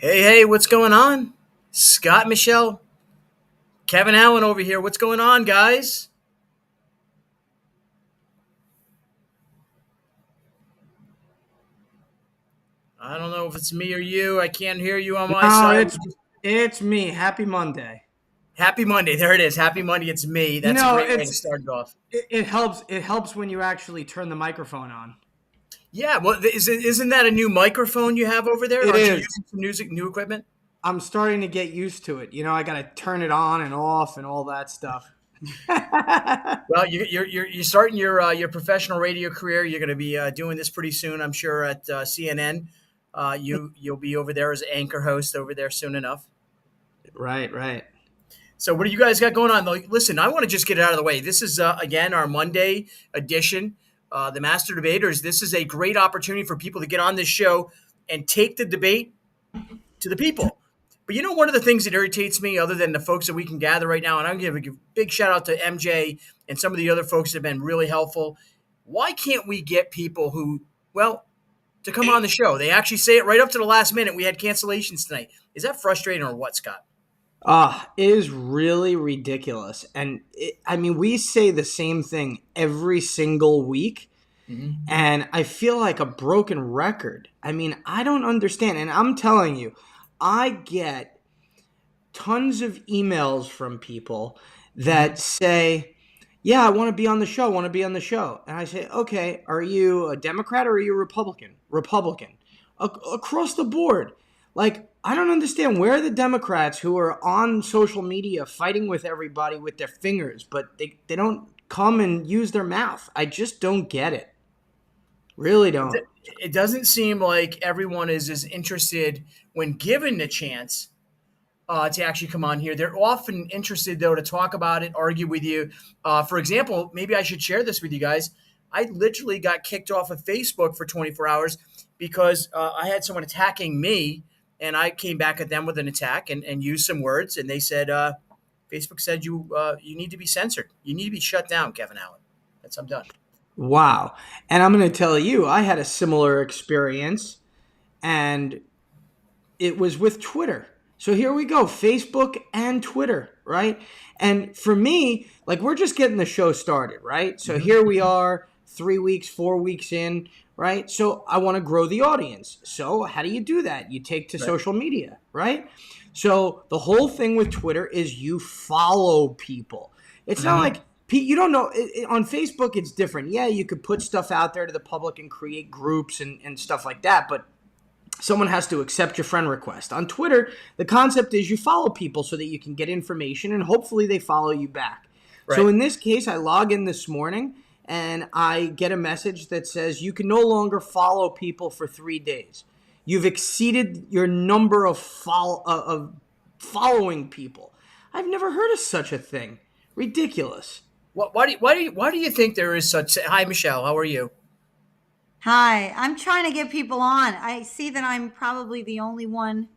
Hey, what's going on? Scott Michelle, Kevin Allen over here. What's going on, guys? I don't know if it's me or you. I can't hear you on my No, side. it's me. Happy Monday. Happy Monday. There it is. Happy Monday. It's me. You That's a know, great way to start it off. it helps when you actually turn the microphone on. Yeah, well, isn't that a new microphone you have over there? It Aren't you is. using some new equipment? I'm starting to get used to it. I got to turn it on and off and all that stuff. Well, you're starting your professional radio career. You're going to be doing this pretty soon, I'm sure, at CNN. You'll be over there as anchor host over there soon enough. Right, right. So what do you guys got going on? Like, listen, I want to just get it out of the way. This is again our Monday edition, the Master Debaters. This is a great opportunity for people to get on this show and take the debate to the people. But one of the things that irritates me, other than the folks that we can gather right now, and I'm going to give a big shout out to MJ and some of the other folks that have been really helpful. Why can't we get people to come on the show? They actually say it right up to the last minute. We had cancellations tonight. Is that frustrating or what, Scott? It is really ridiculous. And I mean, we say the same thing every single week. And I feel like a broken record. I mean, I don't understand. And I'm telling you, I get tons of emails from people that say, yeah, I want to be on the show. I want to be on the show. And I say, okay, are you a Democrat or are you a Republican? Republican. Across the board. Like, I don't understand where are the Democrats who are on social media fighting with everybody with their fingers, but they don't come and use their mouth. I just don't get it. Really don't. It doesn't seem like everyone is as interested when given the chance to actually come on here. They're often interested, though, to talk about it, argue with you. For example, maybe I should share this with you guys. I literally got kicked off of Facebook for 24 hours because I had someone attacking me, and I came back at them with an attack and used some words, and they said, Facebook said you need to be censored. You need to be shut down, Kevin Allen. I'm done. Wow. And I'm going to tell you, I had a similar experience, and it was with Twitter. So here we go, Facebook and Twitter, right? And for me, like, we're just getting the show started, right? So here we are, 3 weeks, 4 weeks in, right? So I want to grow the audience. So how do you do that? You take to social media, right? So the whole thing with Twitter is you follow people. It's not like you don't know. On Facebook, it's different. Yeah, you could put stuff out there to the public and create groups and stuff like that, but someone has to accept your friend request. On Twitter, the concept is you follow people so that you can get information and hopefully they follow you back. Right. So in this case, I log in this morning and I get a message that says you can no longer follow people for 3 days. You've exceeded your number of following people. I've never heard of such a thing. Ridiculous. Why do you think there is such? Hi, Michelle. How are you? Hi, I'm trying to get people on. I see that I'm probably the only one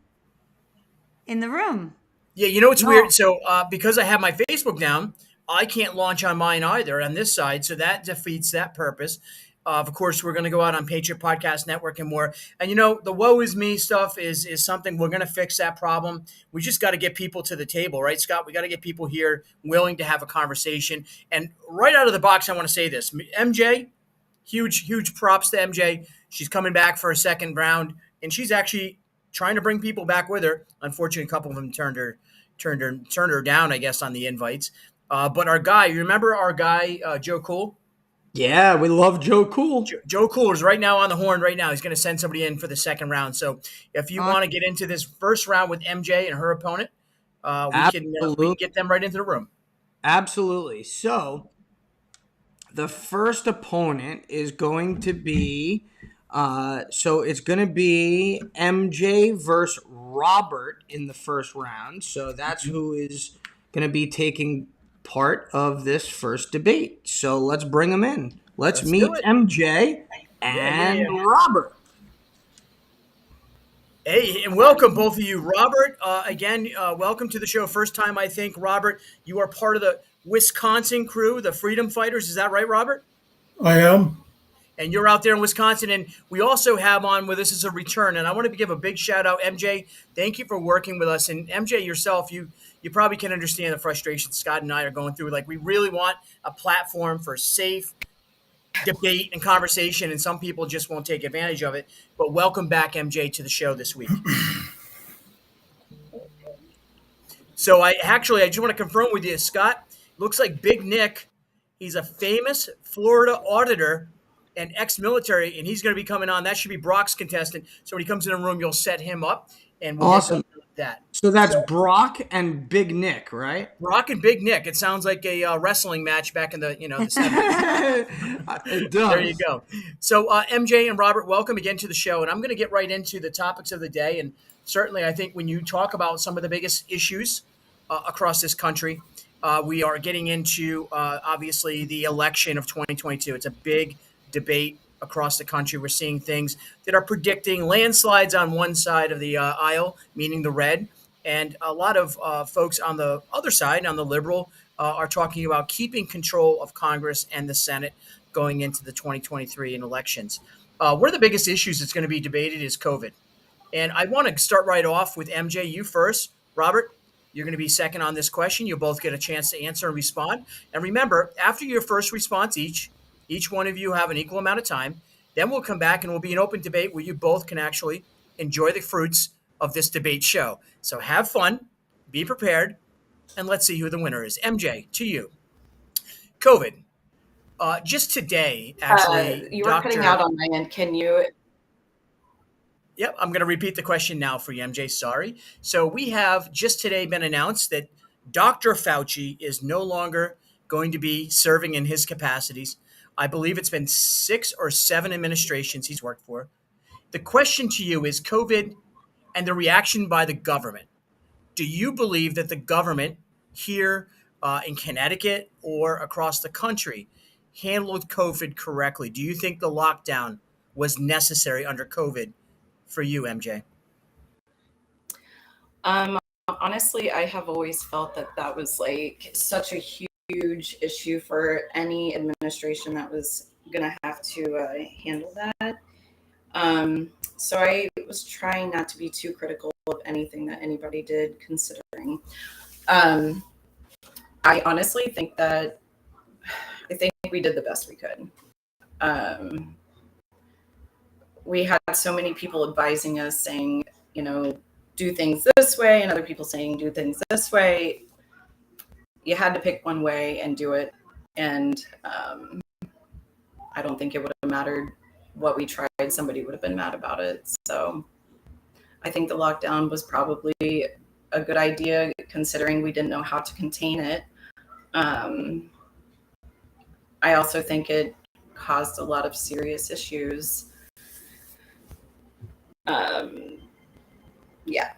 in the room. Yeah, it's weird. So because I have my Facebook down, I can't launch on mine either on this side. So that defeats that purpose. Of course, we're going to go out on Patriot Podcast Network and more. And the woe is me stuff is something we're going to fix that problem. We just got to get people to the table, right, Scott? We got to get people here willing to have a conversation. And right out of the box, I want to say this. MJ, huge props to MJ. She's coming back for a second round, and she's actually trying to bring people back with her. Unfortunately, a couple of them turned her down, I guess, on the invites. But our guy, you remember our guy, Joe Cool? Yeah, we love Joe Cool. Joe Cool is right now on the horn right now. He's going to send somebody in for the second round. So if you want to get into this first round with MJ and her opponent, we can get them right into the room. Absolutely. So the first opponent is going to be it's going to be MJ versus Robert in the first round. So that's who is going to be taking part of this first debate. So let's bring them in. Let's meet MJ and Robert. Hey, and welcome both of you. Robert, again, welcome to the show. First time, I think, Robert, you are part of the Wisconsin crew, the Freedom Fighters. Is that right, Robert? I am. and you're out there in Wisconsin. And we also have on with us as a return. And I want to give a big shout out, MJ. Thank you for working with us. And MJ yourself, you probably can understand the frustration Scott and I are going through. Like, we really want a platform for safe debate and conversation, and some people just won't take advantage of it. But welcome back, MJ, to the show this week. So I just want to confirm with you, Scott. Looks like Big Nick. He's a famous Florida auditor and ex-military, and he's going to be coming on. That should be Brock's contestant. So when he comes in the room, you'll set him up, and we'll Awesome. get that. So that's Brock and Big Nick, right? Brock and Big Nick. It sounds like a wrestling match back in the the 70s. It does. There you go. So MJ and Robert, welcome again to the show, and I'm going to get right into the topics of the day. And certainly, I think when you talk about some of the biggest issues across this country, we are getting into obviously the election of 2022. It's a big debate across the country. We're seeing things that are predicting landslides on one side of the aisle, meaning the red, and a lot of folks on the other side, on the liberal, are talking about keeping control of Congress and the Senate going into the 2023 elections. One of the biggest issues that's going to be debated is COVID. And I want to start right off with MJ, you first. Robert, you're going to be second on this question. You'll both get a chance to answer and respond. And remember, after your first response each one of you have an equal amount of time. Then we'll come back and we'll be an open debate where you both can actually enjoy the fruits of this debate show. So have fun, be prepared, and let's see who the winner is. MJ, to you. COVID. Just today, actually. You were cutting out on my end. Can you? Yep, I'm going to repeat the question now for you, MJ. Sorry. So we have just today been announced that Dr. Fauci is no longer going to be serving in his capacities. I believe it's been 6 or 7 administrations he's worked for. The question to you is COVID and the reaction by the government. Do you believe that the government here in Connecticut or across the country handled COVID correctly? Do you think the lockdown was necessary under COVID for you, MJ? Honestly, I have always felt that was like such a huge issue for any administration that was going to have to handle that. So I was trying not to be too critical of anything that anybody did, considering. I honestly think we did the best we could. We had so many people advising us saying, do things this way, and other people saying, do things this way. You had to pick one way and do it. And I don't think it would have mattered what we tried. Somebody would have been mad about it. So I think the lockdown was probably a good idea, considering we didn't know how to contain it. I also think it caused a lot of serious issues. Yeah.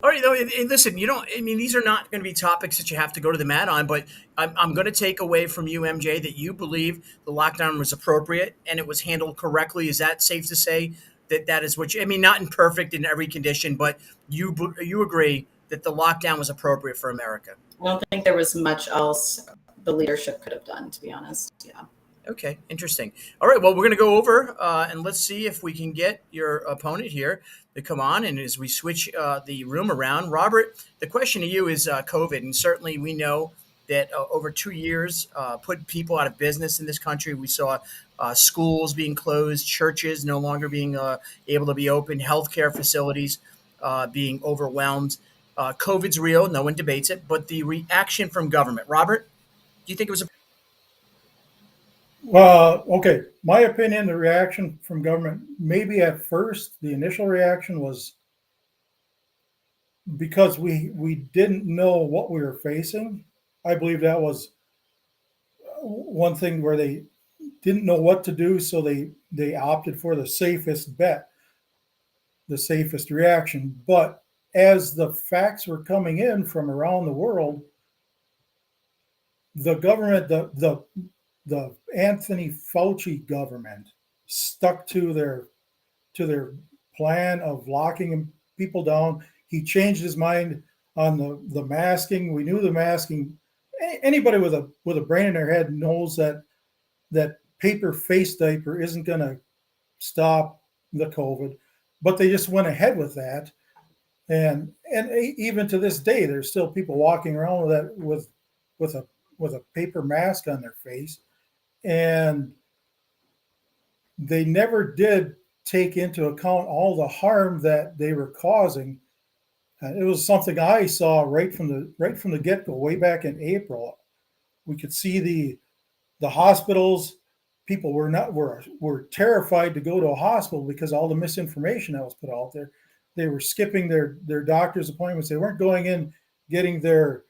All right, and listen, these are not going to be topics that you have to go to the mat on, but I'm going to take away from you, MJ, that you believe the lockdown was appropriate and it was handled correctly. Is that safe to say that is what not imperfect in every condition, but you agree that the lockdown was appropriate for America? I don't think there was much else the leadership could have done, to be honest. Yeah. Okay, interesting. All right, well, we're going to go over and let's see if we can get your opponent here to come on. And as we switch the room around, Robert, the question to you is COVID. And certainly we know that over 2 years put people out of business in this country. We saw schools being closed, churches no longer being able to be open, healthcare facilities being overwhelmed. COVID's real. No one debates it. But the reaction from government. Robert, do you think it was okay. My opinion, the reaction from government, maybe at first, the initial reaction was because we didn't know what we were facing. I believe that was one thing where they didn't know what to do, so they opted for the safest bet, the safest reaction. But as the facts were coming in from around the world, the government, the Anthony Fauci government stuck to their plan of locking people down. He changed his mind on the masking. We knew the masking. Anybody with a brain in their head knows that paper face diaper isn't going to stop the COVID, but they just went ahead with that. And even to this day, there's still people walking around with that with a paper mask on their face, and they never did take into account all the harm that they were causing. It was something I saw right from the get-go, way back in April. We could see the hospitals. People were terrified to go to a hospital because all the misinformation that was put out there. They were skipping their doctor's appointments. They weren't going in getting their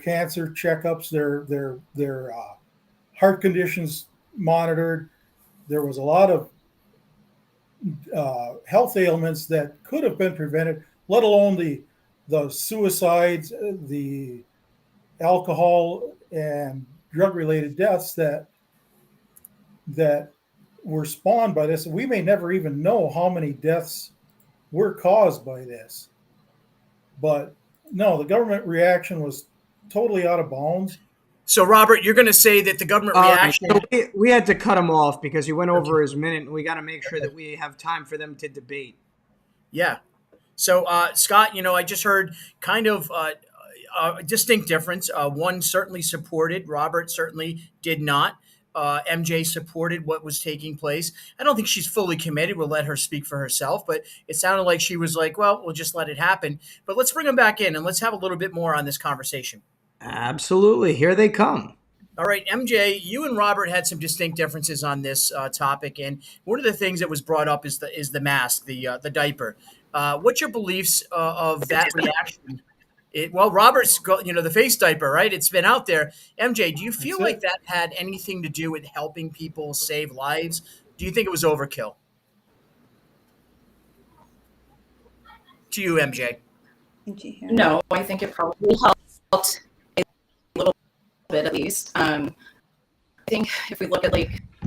cancer checkups, their heart conditions monitored. There was a lot of health ailments that could have been prevented, let alone the suicides, the alcohol and drug-related deaths that were spawned by this. We may never even know how many deaths were caused by this. But no, the government reaction was totally out of bounds. So, Robert, you're going to say that the government reaction. So we had to cut him off because he went over his minute, and we got to make sure that we have time for them to debate. Yeah. So, Scott, I just heard kind of a distinct difference. One certainly supported, Robert certainly did not. MJ supported what was taking place. I don't think she's fully committed. We'll let her speak for herself, but it sounded like she was like, well, we'll just let it happen. But let's bring them back in and let's have a little bit more on this conversation. Absolutely. Here they come. All right, MJ, you and Robert had some distinct differences on this topic, and one of the things that was brought up is the mask, the diaper. What's your beliefs of that reaction? Robert's the face diaper, right? It's been out there. MJ, do you feel like that had anything to do with helping people save lives? Do you think it was overkill? To you, MJ. No, I think it probably helped a little bit at least. I think if we look at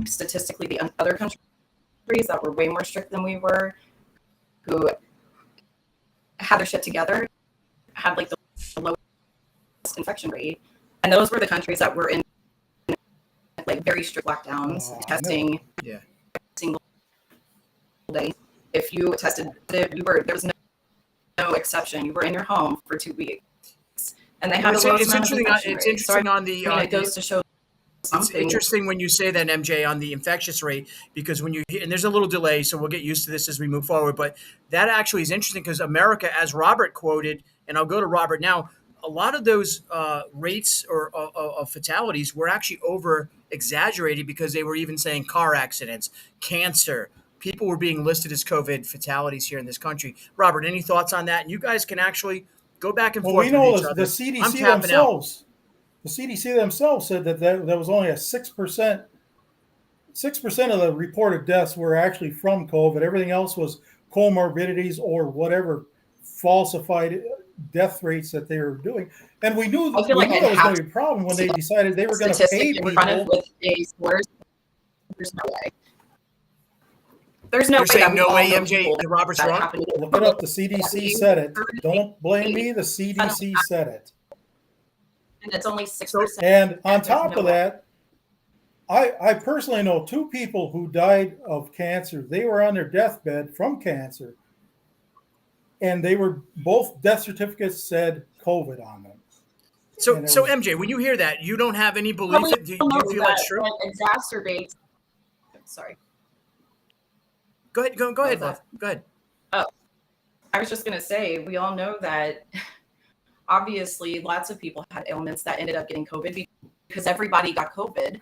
statistically the other countries that were way more strict than we were, who had their shit together, had the lowest infection rate, and those were the countries that were in very strict lockdowns, testing single day. If you tested, there was no exception. You were in your home for 2 weeks, and they had the lowest amount of infection rate. It's interesting on the. It goes to show. It's interesting when you say that, MJ, on the infectious rate, because when you hear, and there's a little delay, so we'll get used to this as we move forward, but that actually is interesting because America, as Robert quoted, and I'll go to Robert now, a lot of those rates of fatalities were actually over exaggerated because they were even saying car accidents, cancer. People were being listed as COVID fatalities here in this country. Robert, any thoughts on that? And you guys can actually go back and forth. Well, we know with each other. the CDC themselves. The CDC themselves said that there was only a 6% of the reported deaths were actually from COVID. Everything else was comorbidities or whatever falsified death rates that they were doing. And we knew that was going to be a problem when they decided they were going to pay people. There's no way. There's no You're way. Saying no way, MJ. Robert's wrong. Look it up. The CDC said it. Don't blame me. The CDC said it. And it's only 6%. And on top of that, I personally know 2 people who died of cancer. They were on their deathbed from cancer, and they were both death certificates said COVID on them. So MJ, when you hear that, you don't have any belief. Do you feel that's true? Exacerbates. Sorry. Go ahead. Go ahead, Love. Go ahead. Oh, I was just gonna say, we all know that. Obviously, lots of people had ailments that ended up getting COVID because everybody got COVID.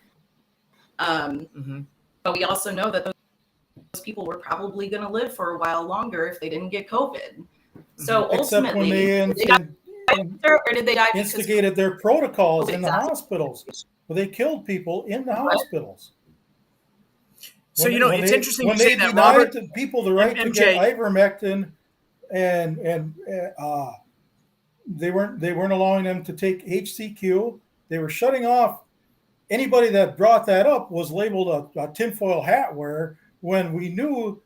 But we also know that those people were probably going to live for a while longer if they didn't get COVID. So ultimately, did they die instigated their protocols in the hospitals? Well, they killed people in the hospitals. So it's interesting you say that, Robert. When they denied people the right to get ivermectin and they weren't allowing them to take HCQ. They were shutting off anybody that brought that up was labeled a tinfoil hat wearer, when we knew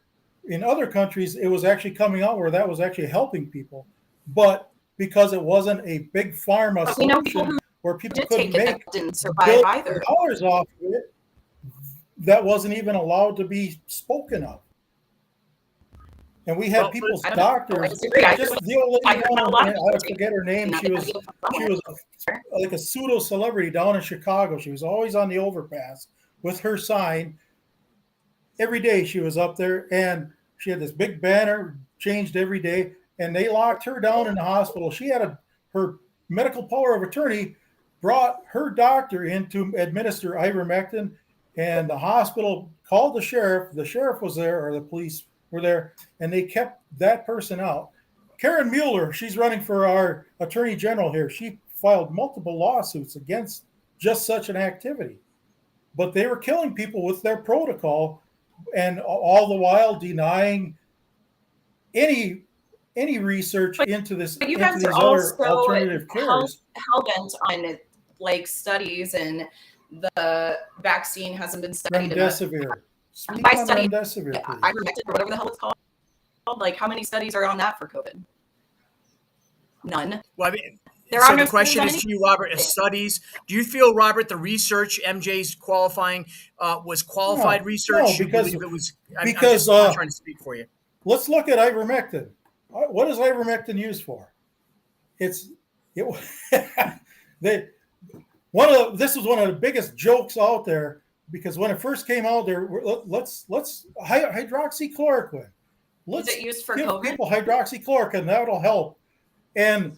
in other countries it was actually coming out where that was actually helping people. But because it wasn't a big pharma solution where people couldn't make $1 billion off of it, that wasn't even allowed to be spoken of. And we had Well, people's I don't know. doctors. I disagree. I Just just- the old I lady heard down a lot in, of I people forget her name. Not She that was big of a problem. like a pseudo celebrity down in Chicago. She was always on the overpass with her sign. Every day she was up there, and she had this big banner, changed every day, and they locked her down in the hospital. She had her medical power of attorney brought her doctor in to administer ivermectin, and the hospital called the sheriff. The sheriff was there, or the police were there, and they kept that person out. Karen Mueller, she's running for our attorney general here. She filed multiple lawsuits against just such an activity. But they were killing people with their protocol, and all the while denying any research into this, But you into guys these are other also alternative cares. hell-bent on like studies, and the vaccine hasn't been studied enough. Remdesivir. Speak By on study, remdesivir, please. ivermectin or whatever the hell it's called. Like, how many studies are on that for COVID? None. Well, I mean, There so are no the question is studies to on you, Robert, is studies. Do you feel, Robert, the research MJ's qualifying was qualified No, research? no, You because- believe it was? because, I'm not trying to speak for you. Let's look at ivermectin. What is ivermectin used for? This was one of the biggest jokes out there, because when it first came out, let's hydroxychloroquine. Is it used for give COVID? people hydroxychloroquine. That'll help. And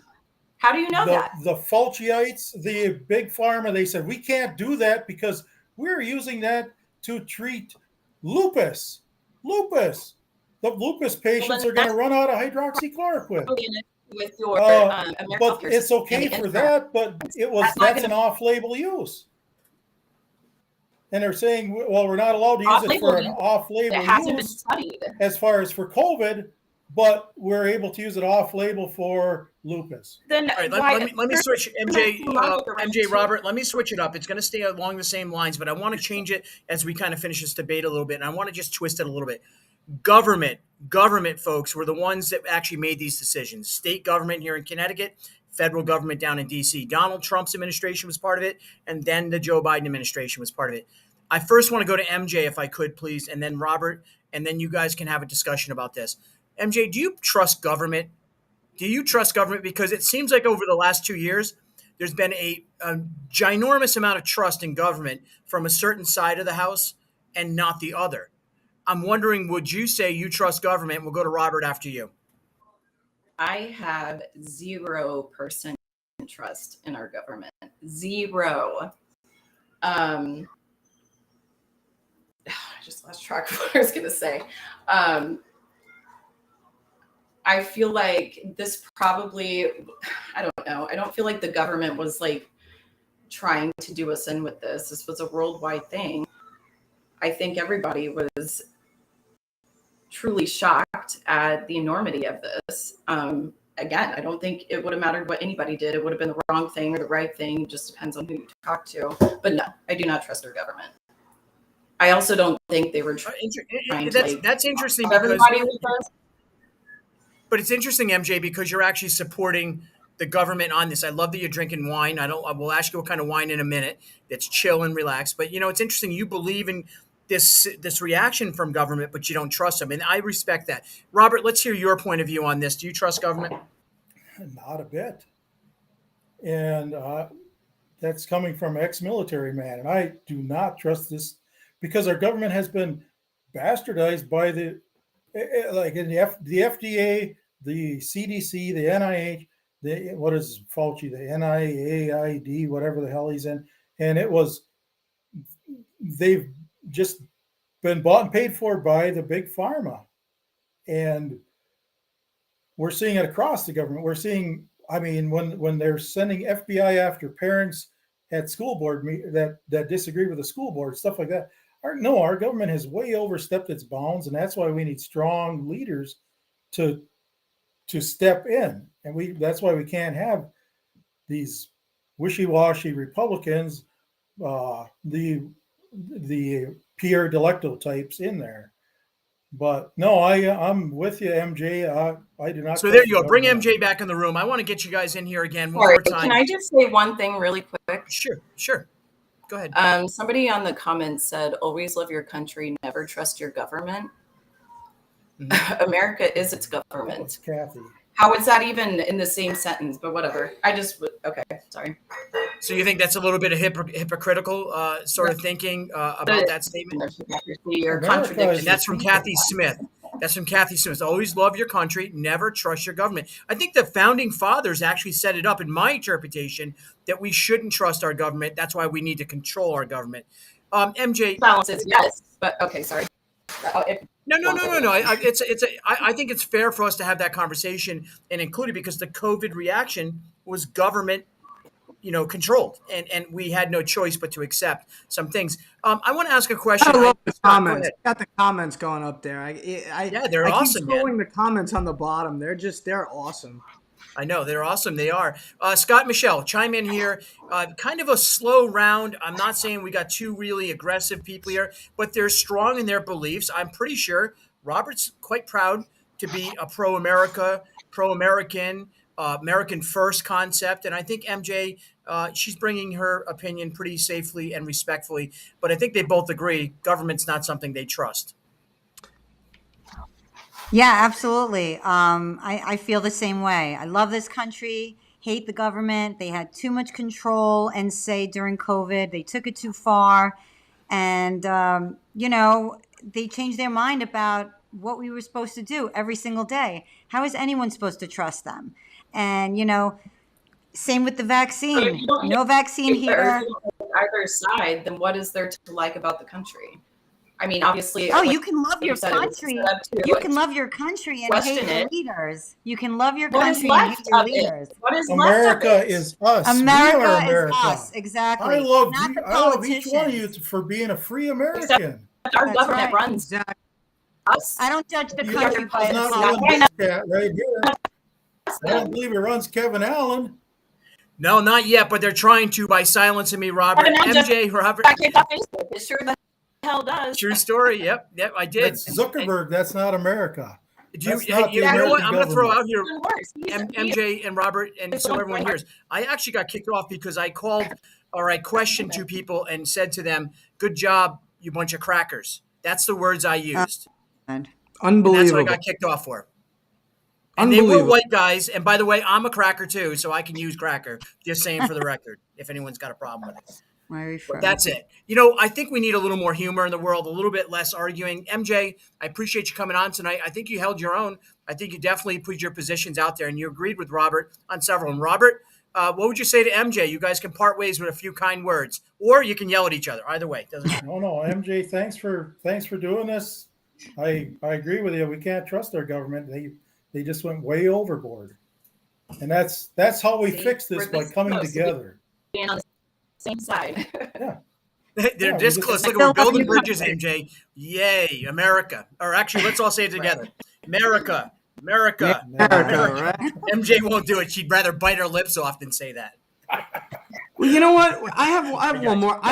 How do you know that? the Fauciites, the big pharma, they said we can't do that because we're using that to treat lupus. The lupus patients are going to run out of hydroxychloroquine. With your American But healthcare it's system okay and for insurance. that, but that's an off-label use. And they're saying, well, we're not allowed to use it for an off-label It hasn't been use studied. as far as for COVID, but we're able to use it off-label for lupus. Then All right, why- let me switch, MJ, nothing wrong with the right MJ, to- Robert, let me switch it up. It's going to stay along the same lines, but I want to change it as we kind of finish this debate a little bit, and I want to just twist it a little bit. Government folks were the ones that actually made these decisions. State government here in Connecticut, federal government down in DC. Donald Trump's administration was part of it, and then the Joe Biden administration was part of it. I first want to go to MJ, if I could, please, and then Robert, and then you guys can have a discussion about this. MJ, do you trust government? Do you trust government? Because it seems like over the last 2 years, there's been a ginormous amount of trust in government from a certain side of the house and not the other. I'm wondering, would you say you trust government? We'll go to Robert after you. I have 0% trust in our government. Zero. I just lost track of what I was going to say. I feel like this probably, I don't know. I don't feel like the government was like trying to do us in with this. This was a worldwide thing. I think everybody was truly shocked at the enormity of this. Again, I don't think it would have mattered what anybody did. It would have been the wrong thing or the right thing. It just depends on who you talk to. But no, I do not trust our government. I also don't think they were trying to That's interesting because because, everybody with us. but it's interesting, MJ, because you're actually supporting the government on this. I love that you're drinking wine. I will ask you what kind of wine in a minute. That's chill and relaxed. But it's interesting. You believe in this reaction from government, but you don't trust them, and I respect that. Robert, let's hear your point of view on this. Do you trust government? Not a bit. And that's coming from an ex-military man, and I do not trust this because our government has been bastardized by the FDA, the CDC, the NIH, what is Fauci, the NIAID, whatever the hell he's in, and they've just been bought and paid for by the big pharma, and we're seeing it across the government. We're seeing, when they're sending FBI after parents at school board that disagree with the school board, stuff like that. Our government has way overstepped its bounds, and that's why we need strong leaders to step in, and that's why we can't have these wishy-washy Republicans, the Pierre Delecto types in there. But no, I'm with you, MJ. I do not. So there you go. Bring MJ back in the room. I want to get you guys in here again one Sorry, more time. can I just say one thing really quick? Sure. Go Go ahead. Somebody on the comments said, "Always love your country, never trust your government." America is its That government. was Kathy. How is that even in the same sentence? But whatever. Okay. Sorry. So you think that's a little bit of hypocritical sort of thinking about that statement? There's hypocrisy or America contradiction. is And that's from people. Kathy Smith. That's from Kathy Smith. Always love your country, never trust your government. I think the founding fathers actually set it up, in my interpretation, that we shouldn't trust our government. That's why we need to control our government. MJ, Balance is yes, but okay, sorry. no. I think it's fair for us to have that conversation and include it because the COVID reaction was government, controlled, and we had no choice but to accept some things. I want to ask a question. I love the Scott, go comments. ahead. Got the comments going up there. Yeah, they're awesome, keep scrolling the comments on the bottom. They're awesome. I know they're awesome. They are. Scott, Michelle, chime in here. Kind of a slow round. I'm not saying we got two really aggressive people here, but they're strong in their beliefs. I'm pretty sure Robert's quite proud to be a pro-America, pro-American, American first concept. And I think MJ, she's bringing her opinion pretty safely and respectfully. But I think they both agree government's not something they trust. Yeah, absolutely. I feel the same way. I love this country, hate the government. They had too much control and say during COVID. They took it too far. And, they changed their mind about what we were supposed to do every single day. How is anyone supposed to trust them? And, same with the vaccine. No vaccine here. Either side, then what is there to like about the country? I mean, obviously. Oh, you can love your country. You can love love your country and question hate your it. leaders. You can love your what is country and left hate your of it. leaders. What is America left of it? is us. We America are is America. us. Exactly. I love Not you. the I love each one of you politicians. for being a free American. Our That's government right. runs Exactly. us. I don't judge the You country by does its not laws. run this cat right here. I don't believe it runs Kevin Allen. No, not yet, but they're trying to by silencing me, Robert. MJ, Robert. Back it off Facebook. It sure the hell does. True story. Yep, I did. That's Zuckerberg. That's not America. Do you, That's not the you know what? American I'm going to throw government. out here, Even worse. MJ and Robert, and so everyone hears. I actually got kicked off because I called or I questioned two people and said to them, "Good job, you bunch of crackers." That's the words I used. And that's what I Unbelievable. got kicked off for. And they were Unbelievable. white guys. And by the way, I'm a cracker too, so I can use cracker. Just saying for the record, if anyone's got a problem with it. Very But true. that's it. I think we need a little more humor in the world, a little bit less arguing. MJ, I appreciate you coming on tonight. I think you held your own. I think you definitely put your positions out there, and you agreed with Robert on several. And Robert, what would you say to MJ? You guys can part ways with a few kind words, or you can yell at each other. Either way, doesn't matter. No, MJ. Thanks for doing this. I agree with you. We can't trust our government. They just went way overboard, and that's how we fix this by coming together. Being on the same side. Yeah. They're Yeah, this we close. just- Look, we're building bridges, MJ. Yay, America. Or actually, let's all say it together. America. America. America, right? MJ won't do it. She'd rather bite her lips off than say that. Well, you know what? I have one more. I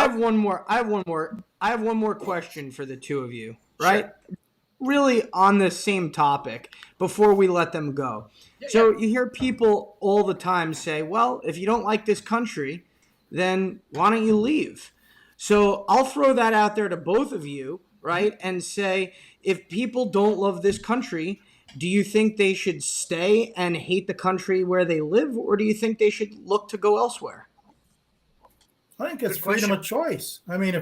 have one more question for the two of you, right? Really on the same topic before we let them go. So you hear people all the time say, well, if you don't like this country, then why don't you leave? So I'll throw that out there to both of you, right? And say, if people don't love this country, do you think they should stay and hate the country where they live, or do you think they should look to go elsewhere? I think it's Good freedom question. of choice. I mean,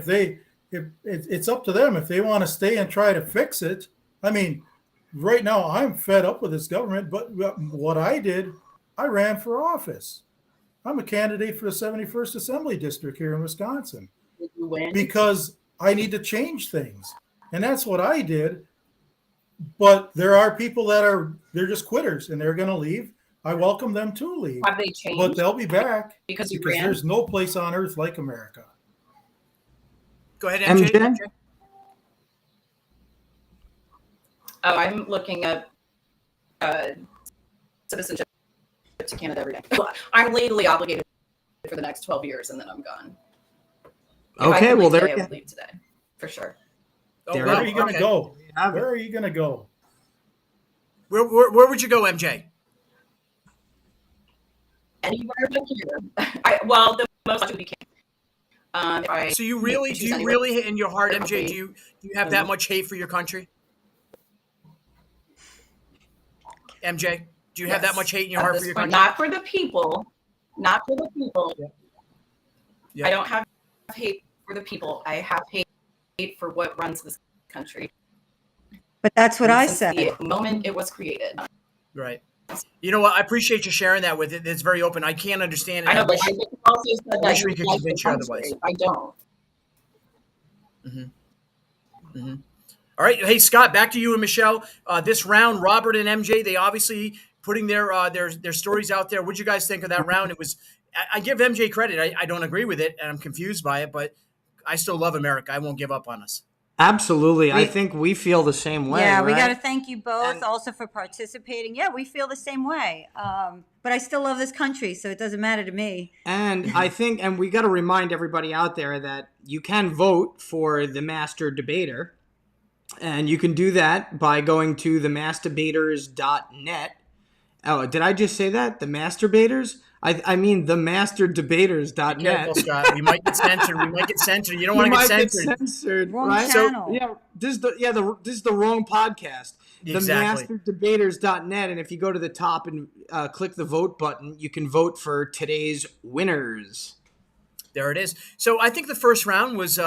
it's up to them if they want to stay and try to fix it. I mean, right now I'm fed up with this government, but what I did, I ran for office. I'm a candidate for the 71st Assembly District here in Wisconsin Did you win? because I need to change things. And that's what I did. But there are people they're just quitters and they're going to leave. I welcome them to leave, Have they but changed they'll be back because you because ran? there's no place on earth like America. Go ahead, MJ. MJ? Oh, I'm looking up citizenship to Canada every day. I'm legally obligated for the next 12 years, and then I'm gone. If I Okay, could well, leave there today, you I would leave today, for sure. Oh, There Where wow, are you going to okay. go? have it. Where are you going to go? Where would you go, MJ? Anywhere but here. Well, the most would be Canada. If I So you really, do choose you anyone, really, in your heart, MJ, okay. do you have that much hate for your country? MJ, do you have that much Yes, hate in your at heart for this your point, country? not for the people, not for the people. Yeah. I don't have hate for the people. I have hate for what runs this country. But that's what I Since said. the moment it was created. Right. You know what? I appreciate you sharing that with it. It's very open. I can't understand it. I know, but I think you also said that wish you we could like the convince you country. otherwise. I don't. All right. Hey, Scott, back to you and Michelle. This round, Robert and MJ, they obviously putting their stories out there. What'd you guys think of that round? It was, I give MJ credit. I don't agree with it, and I'm confused by it, but I still love America. I won't give up on us. Absolutely. I think we feel the same way. Yeah, we right? got to thank you both And- also for participating. Yeah, we feel the same way. But I still love this country, so it doesn't matter to me. And I think, and we got to remind everybody out there that you can vote for the master debater. And you can do that by going to themasterdebaters.net. Oh, did I just say that? The masturbators? I mean themasterdebaters.net. Careful, Scott. We might get censored. You don't want to get censored. Wrong right? channel. So, yeah, this is the wrong podcast. Exactly. Themasterdebaters.net, and if you go to the top and click the vote button, you can vote for today's winners. There it is. So I think the first round was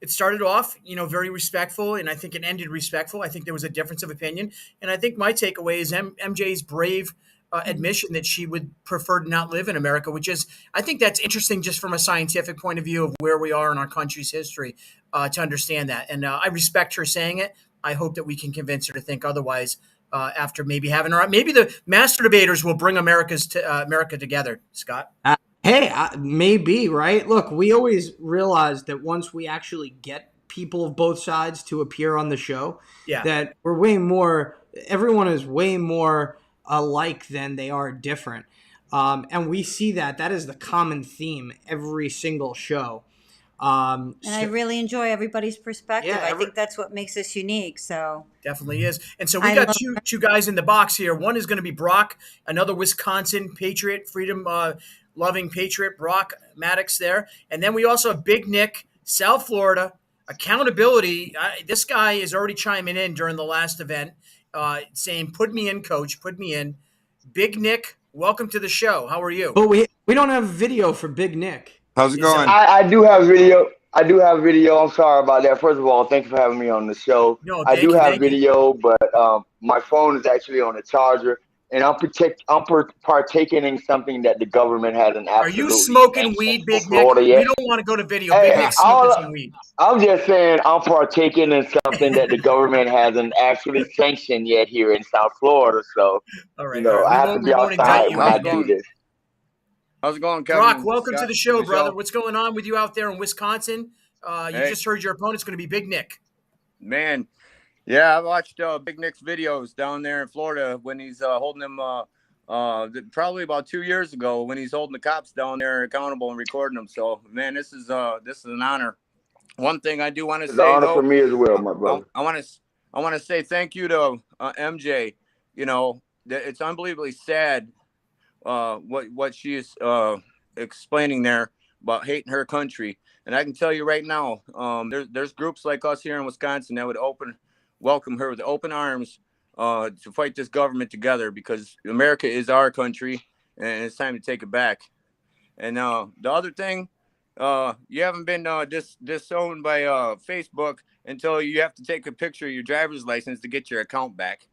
it started off, very respectful, and I think it ended respectful. I think there was a difference of opinion, and I think my takeaway is MJ's brave admission that she would prefer to not live in America, which is, I think that's interesting just from a scientific point of view of where we are in our country's history to understand that. And I respect her saying it. I hope that we can convince her to think otherwise after maybe having her. Maybe the master debaters will bring America together, Scott. Hey, maybe, right? Look, we always realize that once we actually get people of both sides to appear on the show, that everyone is way more alike than they are different. And we see that is the common theme every single show. And I really enjoy everybody's perspective. Yeah, I think that's what makes us unique. So Definitely is. And so we got two guys in the box here. One is going to be Brock, another Wisconsin patriot, freedom loving patriot, Brock Maddox there. And then we also have Big Nick, South Florida, accountability. This guy is already chiming in during the last event, saying, "Put me in, coach, put me in." Big Nick, welcome to the show. How are you? But we don't have video for Big Nick. How's it going? I do have video. I'm sorry about that. First of all, thank you for having me on the show. No, I do have thank you. video, but my phone is actually on the charger, and I'm partaking in something that the government hasn't Are absolutely. you smoking weed, Big Nick? Florida We yet. don't want to go to video. Hey, Big Nick's smoking some weed. I'm just saying I'm partaking in something that the government hasn't actually sanctioned yet here in South Florida. So All right. I have to be outside when I do this. How's it going, Kevin? Brock, welcome to Scott, the show, Michelle? brother. What's going on with you out there in Wisconsin? You just heard your opponent's going to be Big Nick. Man, yeah, I watched Big Nick's videos down there in Florida when he's holding them probably about 2 years ago when he's holding the cops down there accountable and recording them. So, man, this is an honor. One thing I do want to say, It's an honor though, for me as well, my brother. I want to say thank you to MJ. It's unbelievably sad what she is explaining there about hating her country. And I can tell you right now, there's groups like us here in Wisconsin that would welcome her with open arms to fight this government together, because America is our country and it's time to take it back. And the other thing, you haven't been disowned by Facebook until you have to take a picture of your driver's license to get your account back.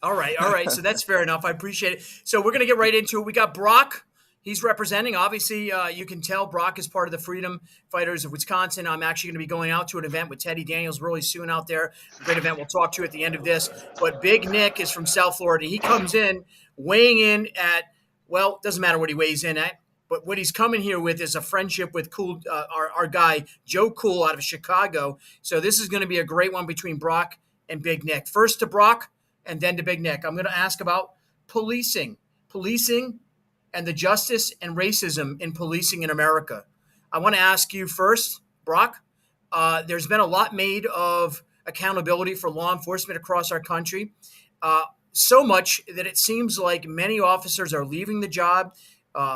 All right. So that's fair enough. I appreciate it. So we're going to get right into it. We got Brock. He's representing. Obviously, you can tell Brock is part of the Freedom Fighters of Wisconsin. I'm actually going to be going out to an event with Teddy Daniels really soon out there. A great event we'll talk to at the end of this. But Big Nick is from South Florida. He comes in, weighing in at, well, doesn't matter what he weighs in at, but what he's coming here with is a friendship with our guy, Joe Cool out of Chicago. So this is going to be a great one between Brock and Big Nick. First to Brock and then to Big Nick. I'm going to ask about policing and the justice and racism in policing in America. I want to ask you first, Brock, there's been a lot made of accountability for law enforcement across our country, so much that it seems like many officers are leaving the job.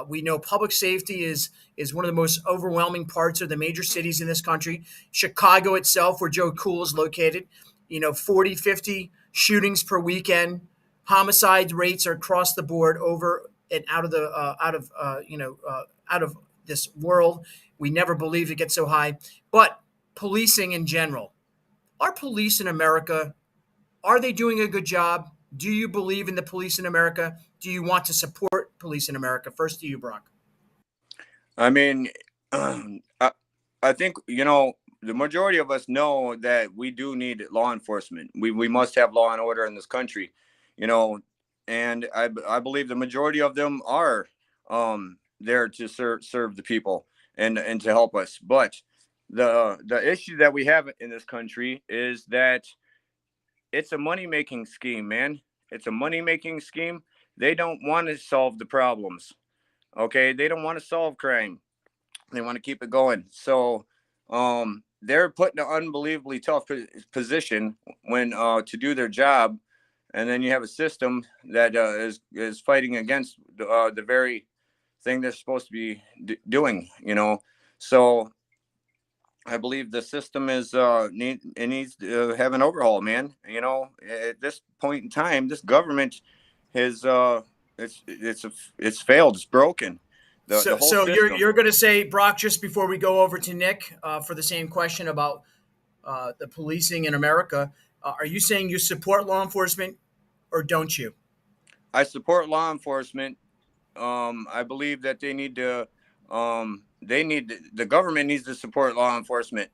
We know public safety is one of the most overwhelming parts of the major cities in this country. Chicago itself, where Joe Cool is located, 40, 50 shootings per weekend. Homicide rates are across the board, over and out of the out of this world. We never believed it gets so high. But policing in general, our police in America, are they doing a good job? Do you believe in the police in America? Do you want to support police in America? First to you, Brock. I mean, I think, the majority of us know that we do need law enforcement. We must have law and order in this country, and I believe the majority of them are there to serve the people and to help us. But the issue that we have in this country is that it's a money-making scheme, man. It's a money-making scheme. They don't want to solve the problems. Okay, they don't want to solve crime. They want to keep it going. So they're put in an unbelievably tough position when to do their job, and then you have a system that is fighting against the very thing they're supposed to be doing. So I believe the system is needs to have an overhaul, man. At this point in time, this government has it's failed. It's broken. The whole So system. you're going to say, Brock, just before we go over to Nick for the same question about the policing in America, are you saying you support law enforcement or don't you? I support law enforcement. I believe that they need to. The government needs to support law enforcement,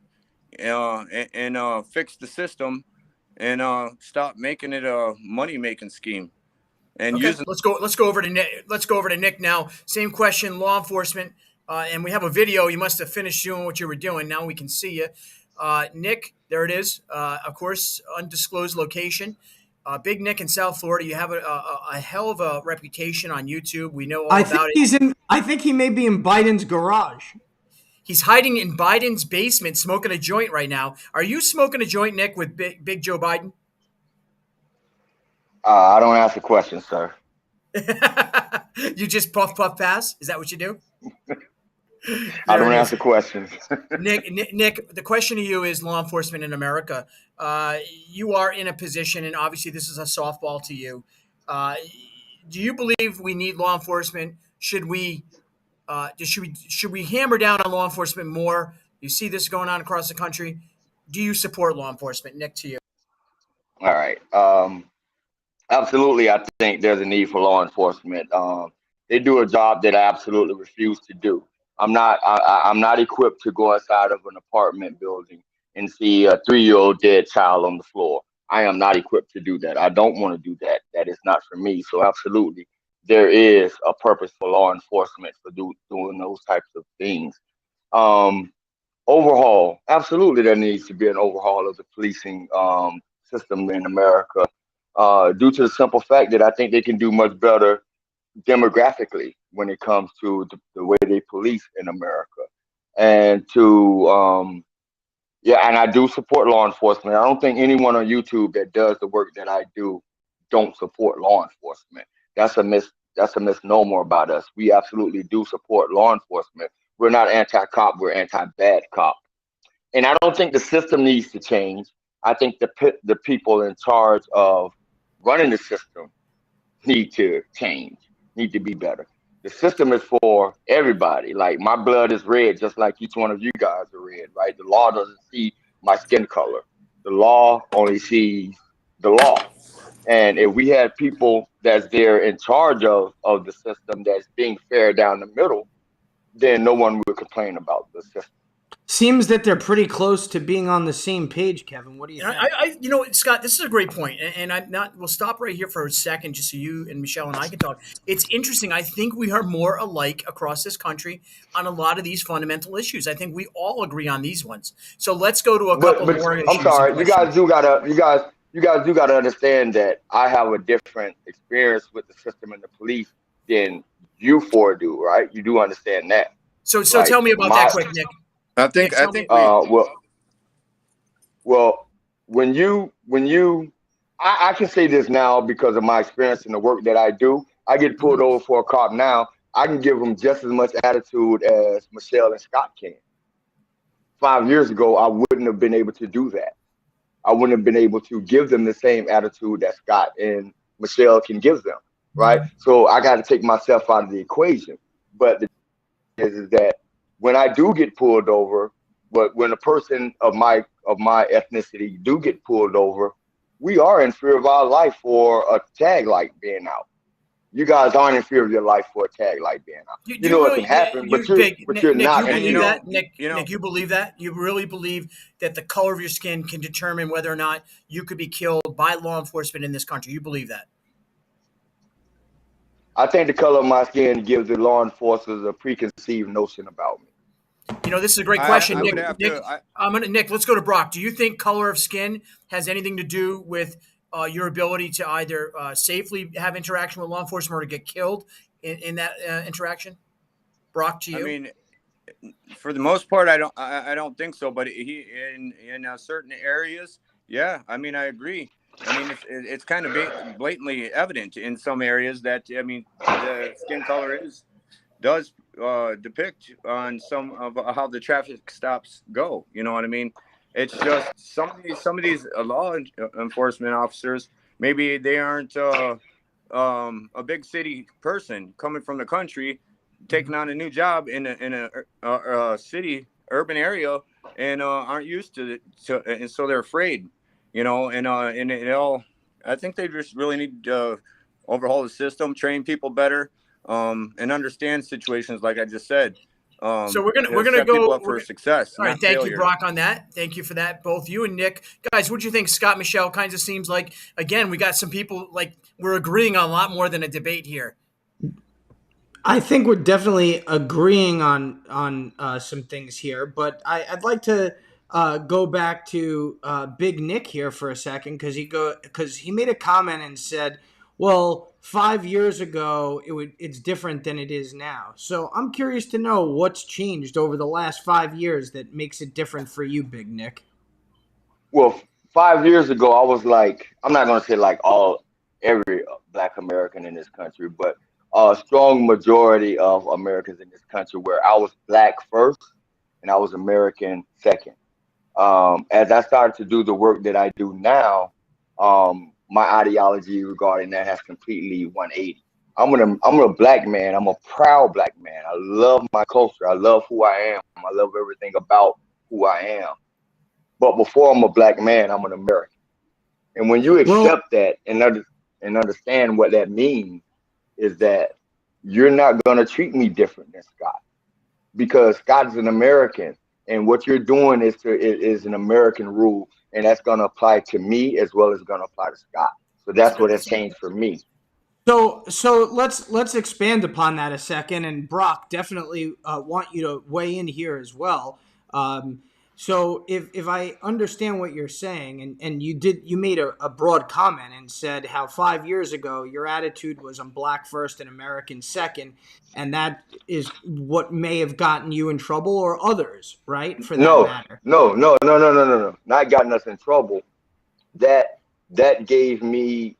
and fix the system, and stop making it a money-making scheme. And Okay, let's go over to Nick. Let's go over to Nick now. Same question, law enforcement, and we have a video. You must have finished doing what you were doing. Now we can see you, Nick. There it is. Of course, undisclosed location. Big Nick in South Florida. You have a hell of a reputation on YouTube. We know all about it. I think he may be in Biden's garage. He's hiding in Biden's basement, smoking a joint right now. Are you smoking a joint, Nick, with Big Joe Biden? I don't ask a question, sir. You just puff pass? Is that what you do? I don't ask a question. Nick, the question to you is law enforcement in America. You are in a position, and obviously this is a softball to you. Do you believe we need law enforcement? Should we hammer down on law enforcement more? You see this going on across the country. Do you support law enforcement? Nick, to you. All right. Absolutely, I think there's a need for law enforcement. They do a job that I absolutely refuse to do. I'm not equipped to go inside of an apartment building and see a 3-year-old dead child on the floor. I am not equipped to do that. I don't want to do that. That is not for me. So absolutely, there is a purpose for law enforcement for doing those types of things. Overhaul, absolutely, there needs to be an overhaul of the policing system in America. Due to the simple fact that I think they can do much better demographically when it comes to the way they police in America. And and I do support law enforcement. I don't think anyone on YouTube that does the work that I do don't support law enforcement. That's a misnomer about us. We absolutely do support law enforcement. We're not anti-cop, we're anti-bad cop. And I don't think the system needs to change. I think the people in charge of running the system need to change, need to be better. The system is for everybody. Like, my blood is red, just like each one of you guys are red, right? The law doesn't see my skin color. The law only sees the law. And if we had people that's there in charge of the system that's being fair down the middle, then no one would complain about the system. Seems that they're pretty close to being on the same page, Kevin. What do you think? Scott, this is a great point, and we'll stop right here for a second, just so you and Michelle and I can talk. It's interesting. I think we are more alike across this country on a lot of these fundamental issues. I think we all agree on these ones. So let's go to a couple more issues. I'm sorry, you guys do gotta understand that I have a different experience with the system and the police than you four do, right? You do understand that. So right? Tell me about that quick, Nick. I think I can say this now because of my experience and the work that I do. I get pulled over for a cop now. I can give them just as much attitude as Michelle and Scott can. 5 years ago, I wouldn't have been able to do that. I wouldn't have been able to give them the same attitude that Scott and Michelle can give them, right? So I got to take myself out of the equation. But the thing is that when I do get pulled over, but when a person of my ethnicity do get pulled over, we are in fear of our life for a tag light being out. You guys aren't in fear of your life for a tag light being out. You know what can happen, but you're not. You And believe that, Nick, Nick, you believe that? You really believe that the color of your skin can determine whether or not you could be killed by law enforcement in this country? You believe that? I think the color of my skin gives the law enforcement a preconceived notion about me. You know, this is a great question, I Nick. would have Nick, to. Nick, let's go to Brock. Do you think color of skin has anything to do with your ability to either safely have interaction with law enforcement or to get killed in that interaction? Brock, to you. I mean, for the most part, I don't think so. But he in certain areas, yeah. I mean, I agree. I mean, it's kind of blatantly evident in some areas that, I mean, the skin color does depict on some of how the traffic stops go. You know what I mean? It's just some of these law enforcement officers, maybe they aren't a big city person coming from the country, taking on a new job in a city, urban area, and aren't used to it, and so they're afraid. You know, and it all. I think they just really need to overhaul the system, train people better, and understand situations like I just said. So we're gonna set go people up for success. All right, not thank failure. you, Brock, on that. Thank you for that, both you and Nick. Guys, what do you think? Scott, Michelle, kinds of seems like, again, we got some people like we're agreeing on a lot more than a debate here. I think we're definitely agreeing on some things here, but I'd like to go back to Big Nick here for a second because he made a comment and said, "Well, 5 years ago it's different than it is now." So I'm curious to know what's changed over the last 5 years that makes it different for you, Big Nick. Well, 5 years ago, I was like, I'm not going to say like every Black American in this country, but a strong majority of Americans in this country where I was Black first and I was American second. As I started to do the work that I do now, my ideology regarding that has completely 180. I'm a Black man. I'm a proud Black man. I love my culture. I love who I am. I love everything about who I am. But before I'm a Black man, I'm an American. And when you accept that and understand what that means, is that you're not going to treat me different than Scott, because Scott is an American, and what you're doing is an American rule, and that's going to apply to me as well as going to apply to Scott. So that's what has changed for me. So let's expand upon that a second, and Brock, definitely want you to weigh in here as well. So if I understand what you're saying, and you made a broad comment and said how 5 years ago your attitude was I'm Black first and American second, and that is what may have gotten you in trouble or others, right? For that matter. No. Not gotten us in trouble. That gave me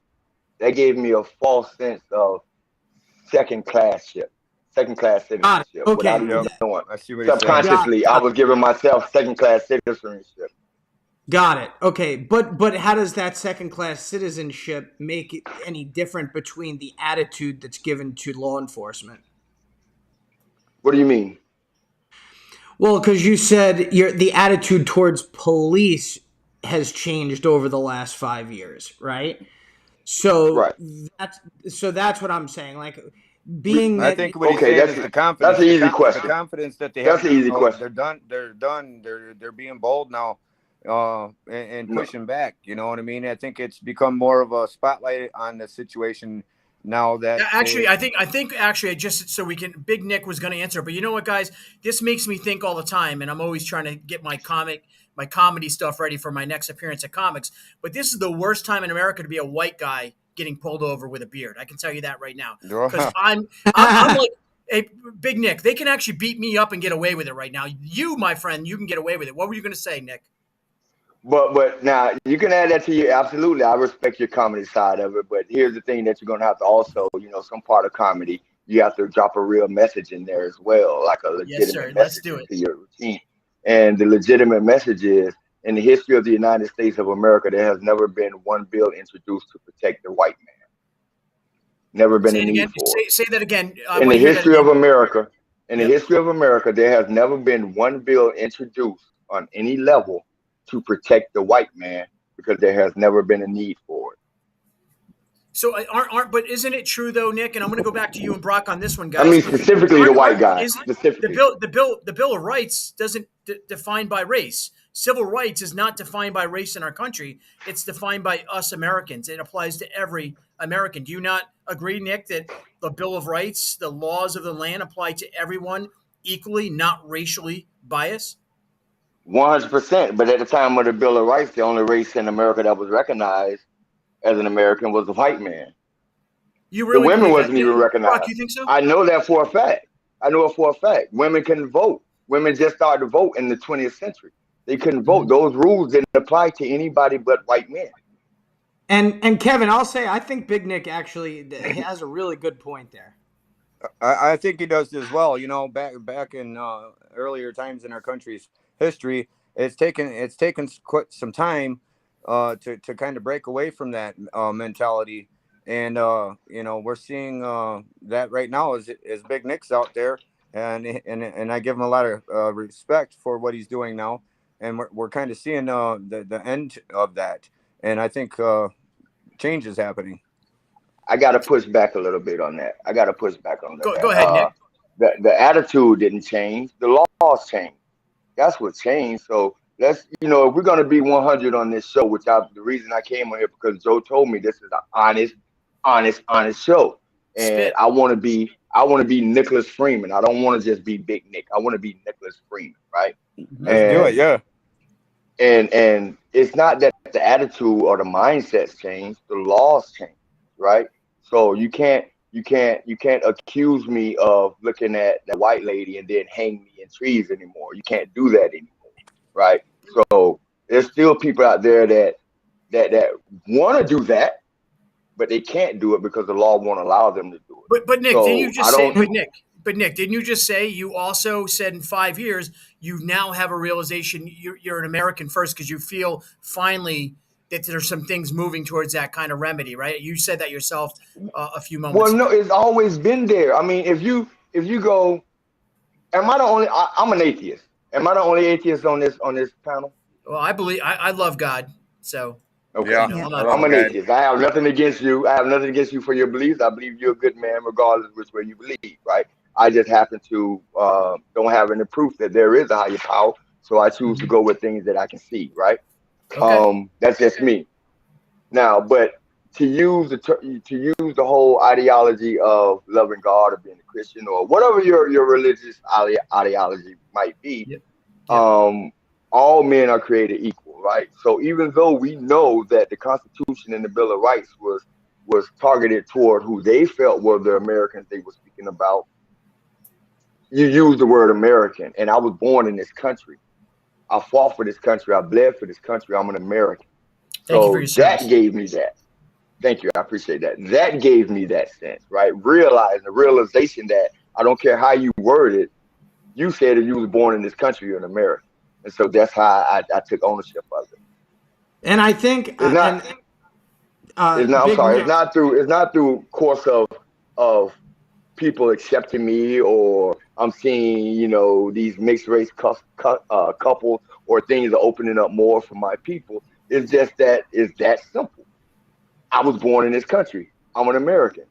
a false sense of second class citizenship. Okay. Without even knowing. I see what you're saying. Subconsciously, I was giving myself second class citizenship. Got it. Okay, but how does that second class citizenship make it any different between the attitude that's given to law enforcement? What do you mean? Well, because you said the attitude towards police has changed over the last 5 years, right? So that's what I'm saying. Like, being I think what he's saying is the confidence. That's an easy question. The confidence that they have. That's an easy question. They're done. They're being bold now, and pushing back. You know what I mean? I think it's become more of a spotlight on the situation now that I think just so we can. Big Nick was going to answer, but you know what, guys? This makes me think all the time, and I'm always trying to get my comedy stuff ready for my next appearance at comics. But this is the worst time in America to be a white guy getting pulled over with a beard. I can tell you that right now, because I'm like, hey, Big Nick, they can actually beat me up and get away with it right now. You, my friend, you can get away with it. What were you going to say, Nick? But now you can add that to you. Absolutely, I respect your comedy side of it. But here's the thing that you're going to have to also, some part of comedy you have to drop a real message in there as well, like a Yes, sir. legitimate Let's message do it. into your routine. And the legitimate message is, in the history of the United States of America, there has never been one bill introduced to protect the white man. Never been Say a it again. need for it. Say that again. I In want the to hear that history of again. America, in the Yep. history of America, there has never been one bill introduced on any level to protect the white man because there has never been a need for it. So but isn't it true though, Nick? And I'm going to go back to you and Brock on this one, I mean, guys. specifically the white guy, Is the specifically. Bill of Rights doesn't define by race. Civil rights is not defined by race in our country. It's defined by us Americans. It applies to every American. Do you not agree, Nick, that the Bill of Rights, the laws of the land apply to everyone equally, not racially biased? 100%. But at the time of the Bill of Rights, the only race in America that was recognized as an American was the white man. You The really women believe wasn't that? even Brock, recognized. you think so? I know that for a fact. I know it for a fact. Women couldn't vote. Women just started to vote in the 20th century. They couldn't vote. Those rules didn't apply to anybody but white men. And Kevin, I'll say I think Big Nick actually has a really good point there. I think he does as well. You know, back in earlier times in our country's history, it's taken quite some time to kind of break away from that mentality, and you know, we're seeing that right now as Big Nick's out there, and I give him a lot of respect for what he's doing now, and we're kind of seeing the end of that, and I think change is happening. I got to push back a little bit on that. Go ahead, Nick. The attitude didn't change. The laws changed. That's what changed. So let's, if we're going to be 100 on this show, the reason I came on here because Joe told me this is an honest show. And Spit. I want to be Nicholas Freeman. I don't want to just be Big Nick. I want to be Nicholas Freeman, right? Let's do it. Yeah. And it's not that the attitude or the mindsets change, the laws change, right? So you can't accuse me of looking at that white lady and then hang me in trees anymore. You can't do that anymore, right? So there's still people out there that want to do that, but they can't do it because the law won't allow them to do it. But Nick, So didn't you just I say? don't- But Nick, didn't you just say you also said in 5 years you now have a realization you're an American first because you feel finally that there's some things moving towards that kind of remedy, right? You said that yourself a few moments Well, ago. no, it's always been there. I mean, if you go, am I the only? I'm an atheist. Am I the only atheist on this panel? Well, I love God, so Okay. Yeah. you know, I love I'm an that. atheist. I have nothing against you. I have nothing against you for your beliefs. I believe you're a good man, regardless of which way you believe, right? I just happen to don't have any proof that there is a higher power, so I choose to go with things that I can see, right? Okay. That's just me. Now, but to use the whole ideology of loving God or being a Christian or whatever your religious ideology might be, Yep. all men are created equal, right? So even though we know that the Constitution and the Bill of Rights was targeted toward who they felt were the Americans they were speaking about, you use the word American, and I was born in this country. I fought for this country. I bled for this country. I'm an American. Thank you So for your service. that gave me that. Thank you. I appreciate that. That gave me that sense, right? The realization that I don't care how you word it, you said if you was born in this country, you're an American. And so that's how I took ownership of it. And I think It's not. I'm Big sorry. Nick- It's not through course of people accepting me, or I'm seeing these mixed race couples, or things are opening up more for my people. It's just that it's that simple. I was born in this country. I'm an American.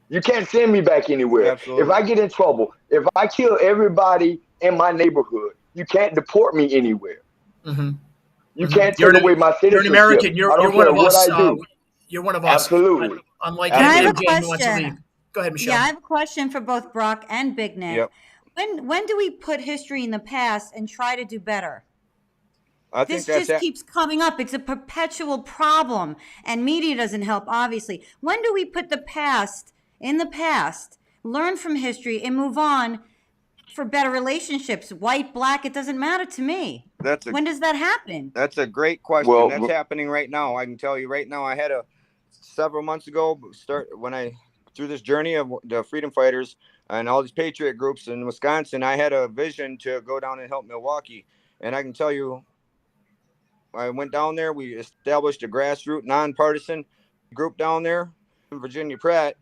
You can't send me back anywhere. Absolutely. If I get in trouble, if I kill everybody in my neighborhood, you can't deport me anywhere. Mm-hmm. You can't You're take an- away my citizenship. You're an American. I You're don't one care of what us. I do. You're one of us. Absolutely. Unlike And I have a MJ who wants to question. leave. Go ahead, Michelle. Yeah, I have a question for both Brock and Big Nick. Yep. When do we put history in the past and try to do better? I think This just keeps coming up. It's a perpetual problem, and media doesn't help, obviously. When do we put the past in the past, learn from history, and move on for better relationships? White, black, it doesn't matter to me. When does that happen? That's a great question. Well, That's happening right now. I can tell you right now. I had several months ago when I through this journey of the freedom fighters and all these patriot groups in Wisconsin, I had a vision to go down and help Milwaukee. And I can tell you, I went down there. We established a grassroots, nonpartisan group down there. Virginia Pratt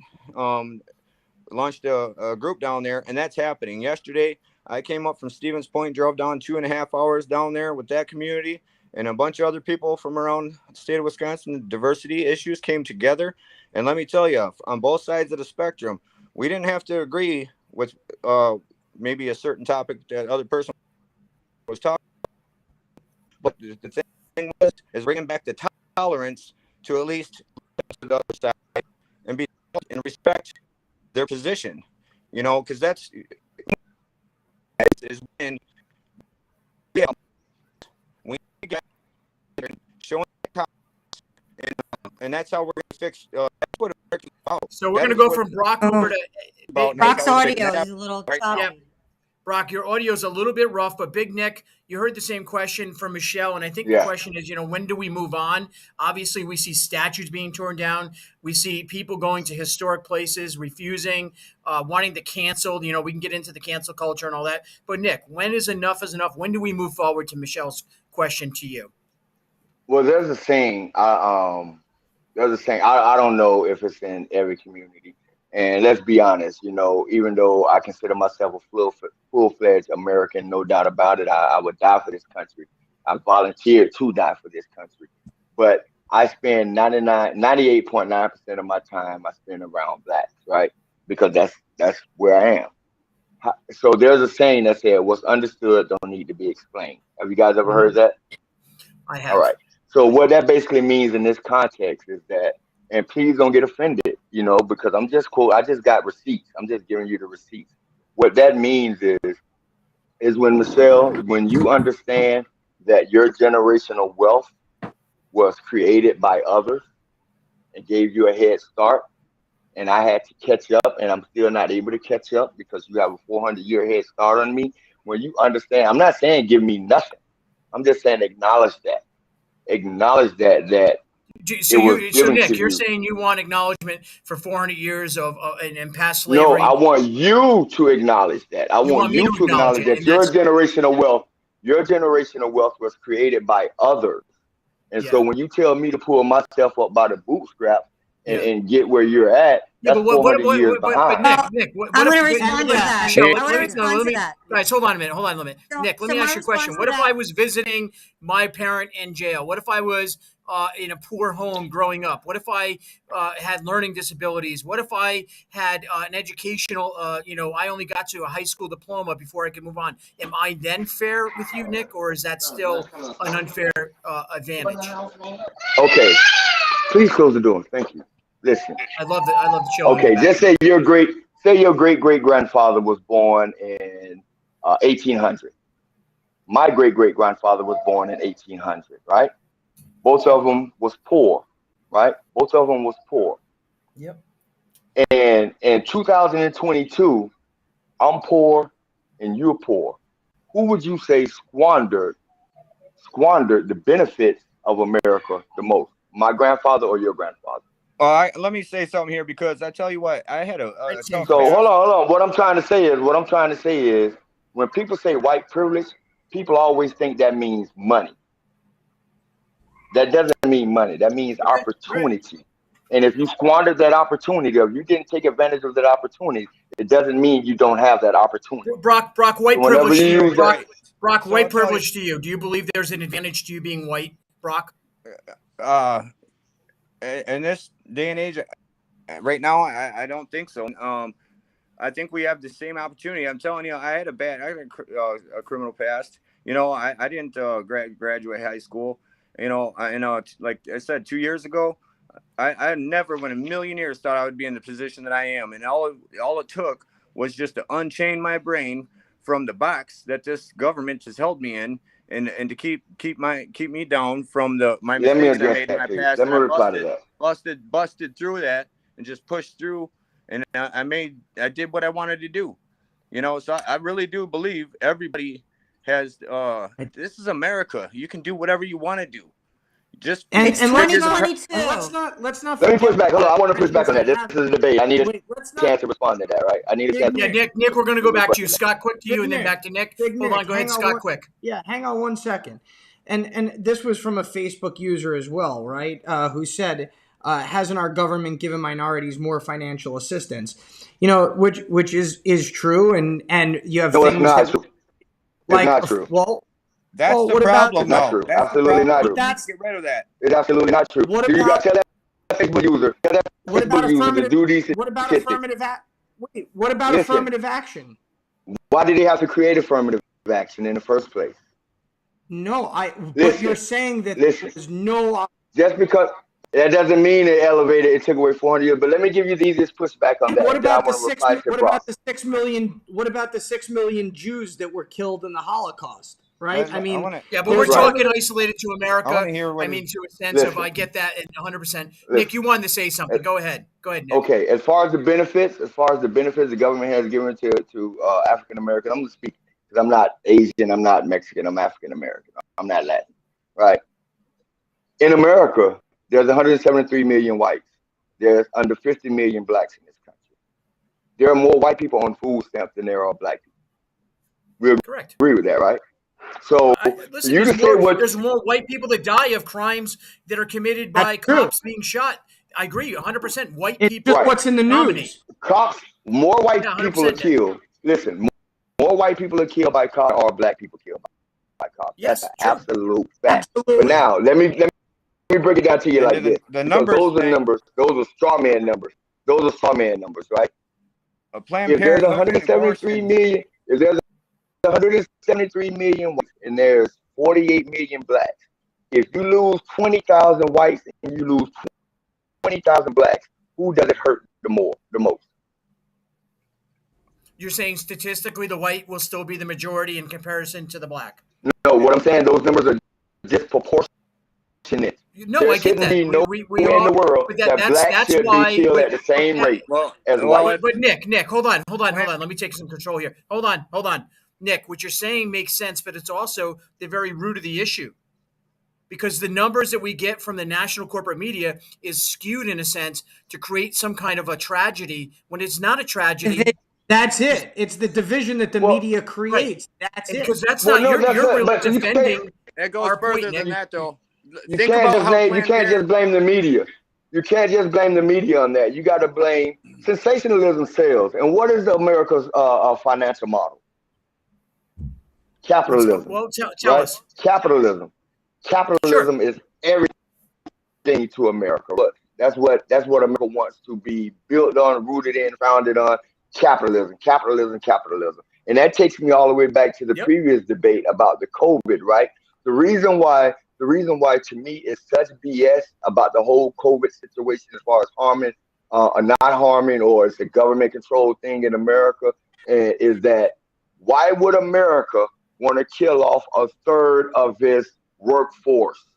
launched a group down there, and that's happening. Yesterday, I came up from Stevens Point, drove down 2.5 hours down there with that community and a bunch of other people from around the state of Wisconsin. Diversity issues came together. And let me tell you, on both sides of the spectrum, we didn't have to agree with maybe a certain topic that other person was talking about. But the thing is bringing back the tolerance to at least the other side and be and respect their position, because that's is when we get showing and that's how we're going to fix. That's what America's about. So we're going to go from Brock over to Brock's audio is a little Right. tough. Yeah. Brock, your audio is a little bit rough, but Big Nick, you heard the same question from Michelle, and I think the question is, when do we move on? Obviously, we see statues being torn down. We see people going to historic places, refusing, wanting to cancel. We can get into the cancel culture and all that. But Nick, when is enough is enough? When do we move forward to Michelle's question to you? Well, there's a saying. I don't know if it's in every community. And let's be honest, even though I consider myself a full-fledged American, no doubt about it, I would die for this country. I volunteered to die for this country. But I spend 98.9% of my time I spend around blacks, right? Because that's where I am. So there's a saying that said, what's understood don't need to be explained. Have you guys ever heard that? I have. All right. So what that basically means in this context is that, and please don't get offended, because I just got receipts. I'm just giving you the receipts. What that means is when you understand that your generational wealth was created by others and gave you a head start, and I had to catch up, and I'm still not able to catch up because you have a 400-year head start on me. When you understand, I'm not saying give me nothing. I'm just saying acknowledge that. Acknowledge that So Nick, you're saying you want acknowledgement for 400 years of and past slavery? No, I want you to acknowledge that. I want you to acknowledge that your generational wealth was created by others. And so when you tell me to pull myself up by the bootstraps and get where you're at, that's 400 years behind. But Nick, I'm going to respond to that. I want to respond to that. Guys, hold on a minute. Nick, let me ask you a question. What if I was visiting my parent in jail? What if I was in a poor home growing up? What if I had learning disabilities? What if I had an educational, I only got to a high school diploma before I could move on? Am I then fair with you, Nick, or is that still an unfair advantage? Okay, please close the door. Thank you. Listen. I love the show. Okay, just say your great grandfather was born in 1800. My great grandfather was born in 1800, right? Both of them was poor, right? Both of them was poor. Yep. And in 2022, I'm poor and you're poor. Who would you say squandered the benefits of America the most? My grandfather or your grandfather? Let me say something here, because I tell you what, I had a so hold on. What I'm trying to say is, when people say white privilege, people always think that means money. That doesn't mean money. That means opportunity. And if you squandered that opportunity, or you didn't take advantage of that opportunity, it doesn't mean you don't have that opportunity. Brock, white privilege to you. Brock, white privilege to you. Do you believe there's an advantage to you being white, Brock? In this day and age, right now, I don't think so. I think we have the same opportunity. I'm telling you, I had a criminal past. I didn't graduate high school. Like I said, 2 years ago, I never in a million years thought I would be in the position that I am. And all it took was just to unchain my brain from the box that this government has held me in, and to keep me down from my mistakes I made in my past. Let me reply to that. Busted through that and just pushed through, and I did what I wanted to do. So I really do believe everybody has this is America. You can do whatever you want to do. Just It's let's not 2022. let's not Let me push forget back. Hold on, I want to that push back on that. This is a debate. I need a Wait, let's not chance to respond to that, right? I need a chance. Yeah, Nick, we're going to go back to you. Big Scott, quick to you, and then Nick. back to Nick. Big Hold Nick, on, go ahead, hang on Scott, one- quick. Yeah, hang on 1 second. And this was from a Facebook user as well, right? Who said, "Hasn't our government given minorities more financial assistance?" You know, which is true, and you have No, it's things not that, true. It's like, not true. well, that's well, the what about- problem. It's not though. true. That's the Absolutely problem. not We true. need to get rid of that. It's absolutely not true. What You got about- to tell that Facebook user, tell that what about Facebook user to affirmative? do these What about statistics. affirmative Wait, what about Listen. affirmative action? Why did they have to create affirmative action in the first place? No, but Listen. you're saying that Listen. there's no. Just because that doesn't mean it elevated, it took away 400 years. But let me give you the easiest pushback on that. What and then I about the want to 6? reply to What Brock. about the 6 million? What about the 6 million Jews that were killed in the Holocaust? Right? I mean, Yeah, but we're Right. talking isolated to America. I wanna hear what I mean, he- to a sense of, Listen. I get that 100%. Listen. Nick, you wanted to say something. Go ahead. Go ahead, Nick. Okay, as far as the benefits the government has given to African Americans, I'm going to speak because I'm not Asian, I'm not Mexican, I'm African American, I'm not Latin, right? In America, there's 173 million whites. There's under 50 million blacks in this country. There are more white people on food stamps than there are black people. We Correct. agree with that, right? So Listen, you can say what there's more white people that die of crimes that are committed by That's true. cops being shot. I agree, 100%. White it's people. just Right. what's in the dominate. news. cops, more white Yeah, people are 100%. killed. Listen, more white people are killed by cops or black people killed by cops. Yes, That's an true. absolute fact. Absolutely. But now let me break it down to you And like then this. the Because numbers those are say- numbers. Those are straw man numbers. Those are straw man numbers, right? A Planned If there's Parenthood 173 abortion- million, if there's 173 million whites and there's 48 million blacks, if you lose 20,000 whites and you lose 20,000 blacks, who does it hurt the most? You're saying statistically the white will still be the majority in comparison to the black. No, what I'm saying, those numbers are disproportionate. No, There I get shouldn't that. be no we way in all, the world but that blacks that's should why. be killed but- at the same but- rate Well, as well, whites. But Nick, hold on. Let me take some control here. Hold on. Nick, what you're saying makes sense, but it's also the very root of the issue. Because the numbers that we get from the national corporate media is skewed in a sense to create some kind of a tragedy when it's not a tragedy. That's it. It's the division that the Well, media creates. That's it. Because that's Well, not no, you're that's really but you defending. it goes Our further point, than Nick. that, though. You Think can't about just how blame. You Planned can't just blame the media. You can't just blame the media on that. You got to blame sensationalism sells. And what is America's financial model? Capitalism. Well, tell right? us. Capitalism. Capitalism is everything to America. But that's what America wants to be built on, rooted in, founded on. Capitalism. And that takes me all the way back to the Yep. previous debate about the COVID, right? The reason why to me is such BS about the whole COVID situation as far as harming or not harming, or it's a government controlled thing in America, is that why would America want to kill off a third of its workforce?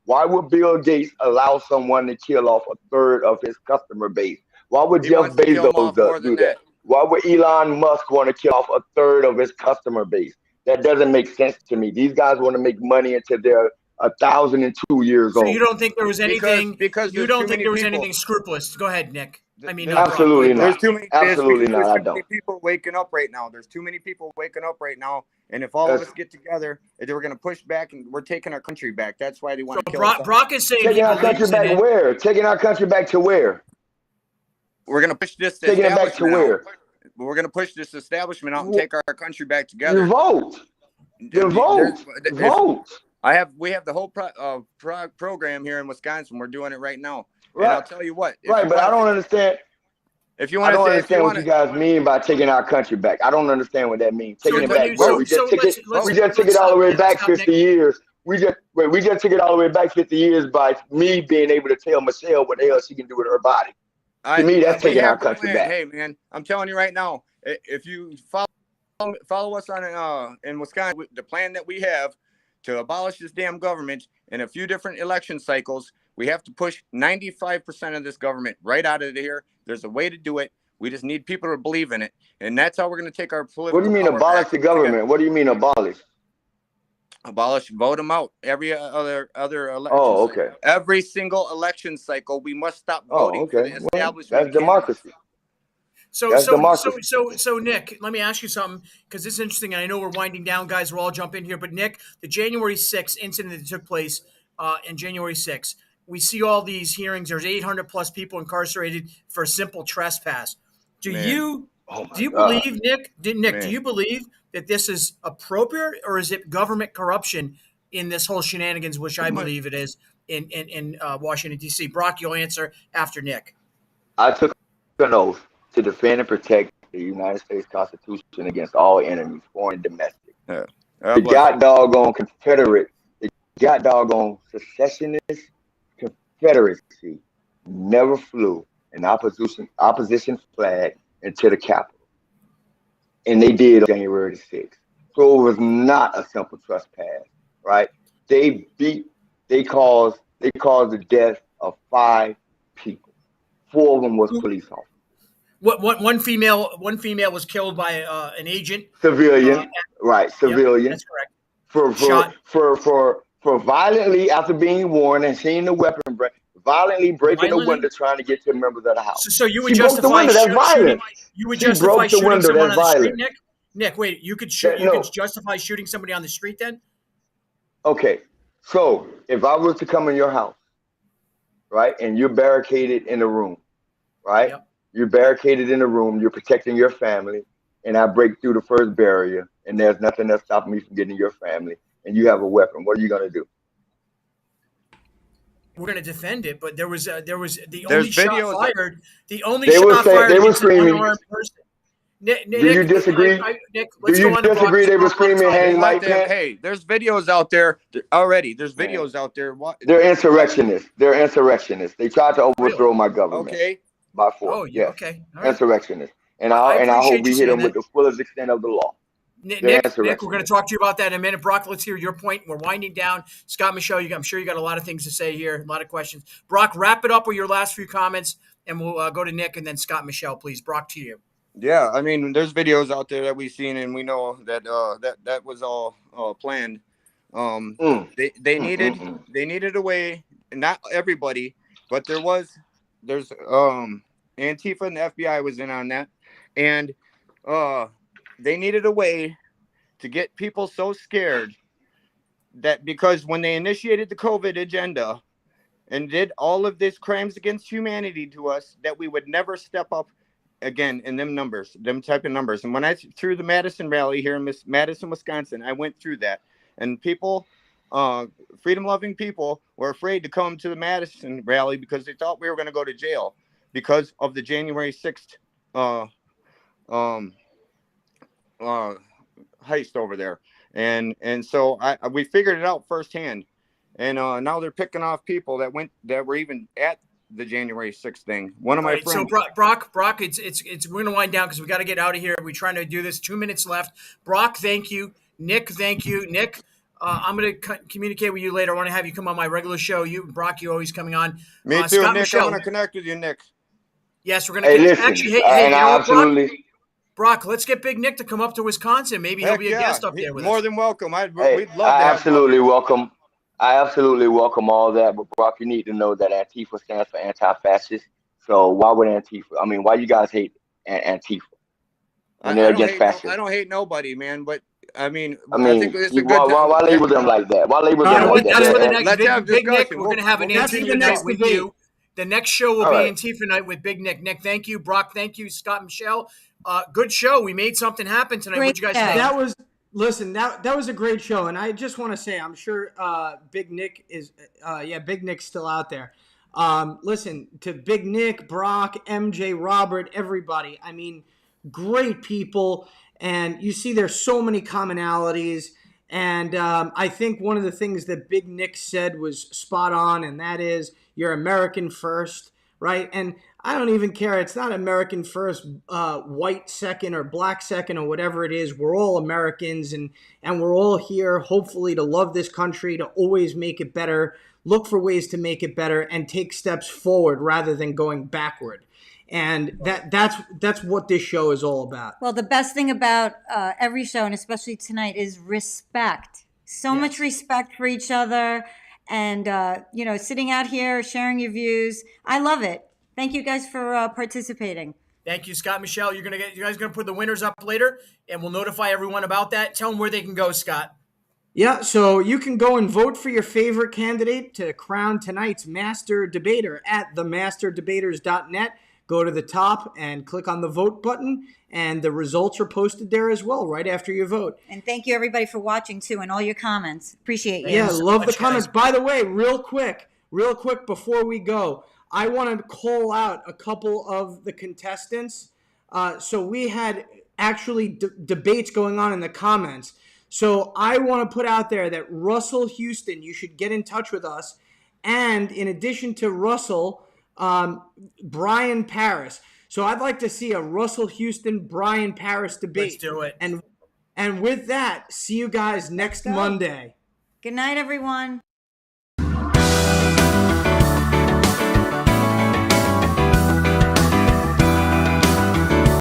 Why would Bill Gates allow someone to kill off a third of his customer base? Why would He Jeff wants to kill 'em off more Bezos than do that? Why would Elon Musk want to kill off a third of his customer base? That doesn't make sense to me. These guys want to make money until they're 1,002 years So old. you don't think there was anything? because You there's don't too think many there was people. anything scrupulous? Go ahead, Nick. I mean, There's- Brock, Absolutely go ahead. There's too many. Absolutely there's not, I too many don't. people waking up right now. There's too many people waking up right now. And if all of That's- us get together, they were going to push back, and we're taking our country back. That's why they want So to kill us. Brock is saying he Taking our country believes in back it. where? Taking our country back to where? We're going to push this Taking it back to establishment where? out. We're going to push this establishment out and take our country back You together. vote. You vote. Vote. We have the whole program here in Wisconsin. We're doing it right now. And Right. I'll tell you what. Right, but I don't understand. If you I want don't to, understand what you guys mean by taking our country back. I don't understand what that means. Taking it back. so- We just took let's- it all the way back stop, 50 Nick. years. We just took it all the way back 50 years by me being able to tell Michelle what the hell she can do with her body. To me, that's we taking have our the country plan. back. Hey, man, I'm telling you right now, if you follow us on in Wisconsin, the plan that we have to abolish this damn government in a few different election cycles, we have to push 95% of this government right out of here. There's a way to do it. We just need people to believe in it, and that's how we're going to take our political. What do you mean power abolish back the government? What do you mean abolish? Abolish, vote them out. Every other election Oh, cycle. okay. Every single election cycle, we must stop Oh, voting for okay. the Well, establishment that's candidates. democracy. So, That's so, so, democracy. so, so, Nick, let me ask you something because this is interesting. And I know we're winding down, guys. We'll all jump in here. But Nick, the January 6th incident that took place in January 6th, we see all these hearings. There's 800 plus people incarcerated for simple trespass. Do Man, you Oh do my you God. believe, Nick? Nick, do man. you believe that this is appropriate, or is it government corruption in this whole shenanigans, which I believe it is in Washington D.C.? Brock, you'll answer after Nick. I took an oath to defend and protect the United States Constitution against all enemies, foreign and domestic. Yeah. The god doggone Confederate, the god doggone secessionist Confederacy never flew an opposition flag into the Capitol. And they did on January the 6th. So it was not a simple trespass, right? They caused the death of 5 people. 4 of them was police officers. One female was killed by an agent. Civilian, right? Civilian. Yep, that's correct. Shot. For violently, after being warned and seeing the weapon violently breaking the window trying to get to members of the house. So you would She broke the justify window. That's shooting. violent. You would She justify broke the shooting window. someone That's on the street, violent. Nick. Nick, wait. You could No. justify shooting somebody on the street then? Okay, so if I was to come in your house, right, and you're barricaded in a room, right? Yep. You're barricaded in a room. You're protecting your family, and I break through the first barrier, and there's nothing that's stopping me from getting your family, and you have a weapon. What are you gonna do? We're going to defend it, but there was the There's only shot videos- fired. The only They were shot saying- fired they were against an screaming. unarmed person. Nick, Do you disagree? Nick, Do let's you go on to disagree? They were Brock's screaming, topic. "Hang Mike Let them- Pence." hey, there's videos out there already. There's videos out there. What? They're insurrectionists. They're insurrectionists. They tried to overthrow my government Okay. by force. Oh, yeah. Yes, Okay. All right. insurrectionists. And I I appreciate hope we you hit them saying with the fullest extent of the law. Nick, They're we're insurrectionists. going to talk to you about that in a minute. Brock, let's hear your point. We're winding down. Scott Michelle, I'm sure you got a lot of things to say here, a lot of questions. Brock, wrap it up with your last few comments, and we'll go to Nick and then Scott Michelle, please. Brock, to you. Yeah, I mean, there's videos out there that we've seen, and we know that that was all planned. They needed a way. Not everybody, but there's Antifa and the FBI was in on that, and they needed a way to get people so scared that because when they initiated the COVID agenda and did all of these crimes against humanity to us, that we would never step up again in them type of numbers. And when I threw the Madison rally here in Madison, Wisconsin, I went through that, and people, freedom-loving people, were afraid to come to the Madison rally because they thought we were going to go to jail because of the January 6th heist over there. And so we figured it out firsthand. And now they're picking off people that were even at the January 6th thing. One of my friends. So Brock, it's we're gonna wind down because we got to get out of here. We're trying to do this. 2 minutes left. Brock, thank you. Nick, thank you. Nick, I'm gonna communicate with you later. I want to have you come on my regular show. Brock, you always coming on. Me too, Scott Nick. Michelle. I'm gonna connect with you, Nick. Yes, we're gonna. Hey, listen. Actually, hey, and you know I what, Brock? absolutely. Brock, let's get Big Nick to come up to Wisconsin. Maybe he'll Heck be a guest up there with more us. than welcome. Hey, We'd love to I have absolutely him. welcome. I absolutely welcome all that, but Brock, you need to know that Antifa stands for anti-fascist. So why would Antifa? I mean, why you guys hate Antifa? And they're against fascism. I don't hate nobody, man. But I mean, I think it's a good why label them like that? Why label them like That's for the that? next Let's have Big Nick. discussion. We're going to have an That's Antifa the night next with debate. you. The next show will All be right. Antifa night with Big Nick. Nick, thank you. Brock, thank you. Scott, Michelle, good show. We made something happen tonight. Great What'd you guys show. think? That was that was a great show, and I just want to say I'm sure Big Nick is Big Nick's still out there. Listen to Big Nick, Brock, MJ, Robert, everybody. I mean, great people, and you see there's so many commonalities. And I think one of the things that Big Nick said was spot on, and that is you're American first, right? And I don't even care. It's not American first, white second or black second or whatever it is. We're all Americans, and we're all here hopefully to love this country, to always make it better, look for ways to make it better, and take steps forward rather than going backward. And that's what this show is all about. Well, the best thing about every show, and especially tonight, is respect. So much respect for each other, and sitting out here sharing your views. I love it. Thank you guys for participating. Thank you, Scott. Michelle, you guys gonna put the winners up later, and we'll notify everyone about that. Tell them where they can go, Scott. Yeah, so you can go and vote for your favorite candidate to crown tonight's Master Debater at themasterdebaters.net. Go to the top and click on the vote button, and the results are posted there as well right after you vote. And thank you, everybody, for watching, too, and all your comments. Appreciate you. Yeah, so love the much, comments. guys. By the way, real quick before we go, I want to call out a couple of the contestants. So we had actually debates going on in the comments. So I want to put out there that Russell Houston, you should get in touch with us. And in addition to Russell, Brian Paris. So I'd like to see a Russell Houston, Brian Paris debate. Let's do it. And with that, see you guys next go. Monday. Good night, everyone.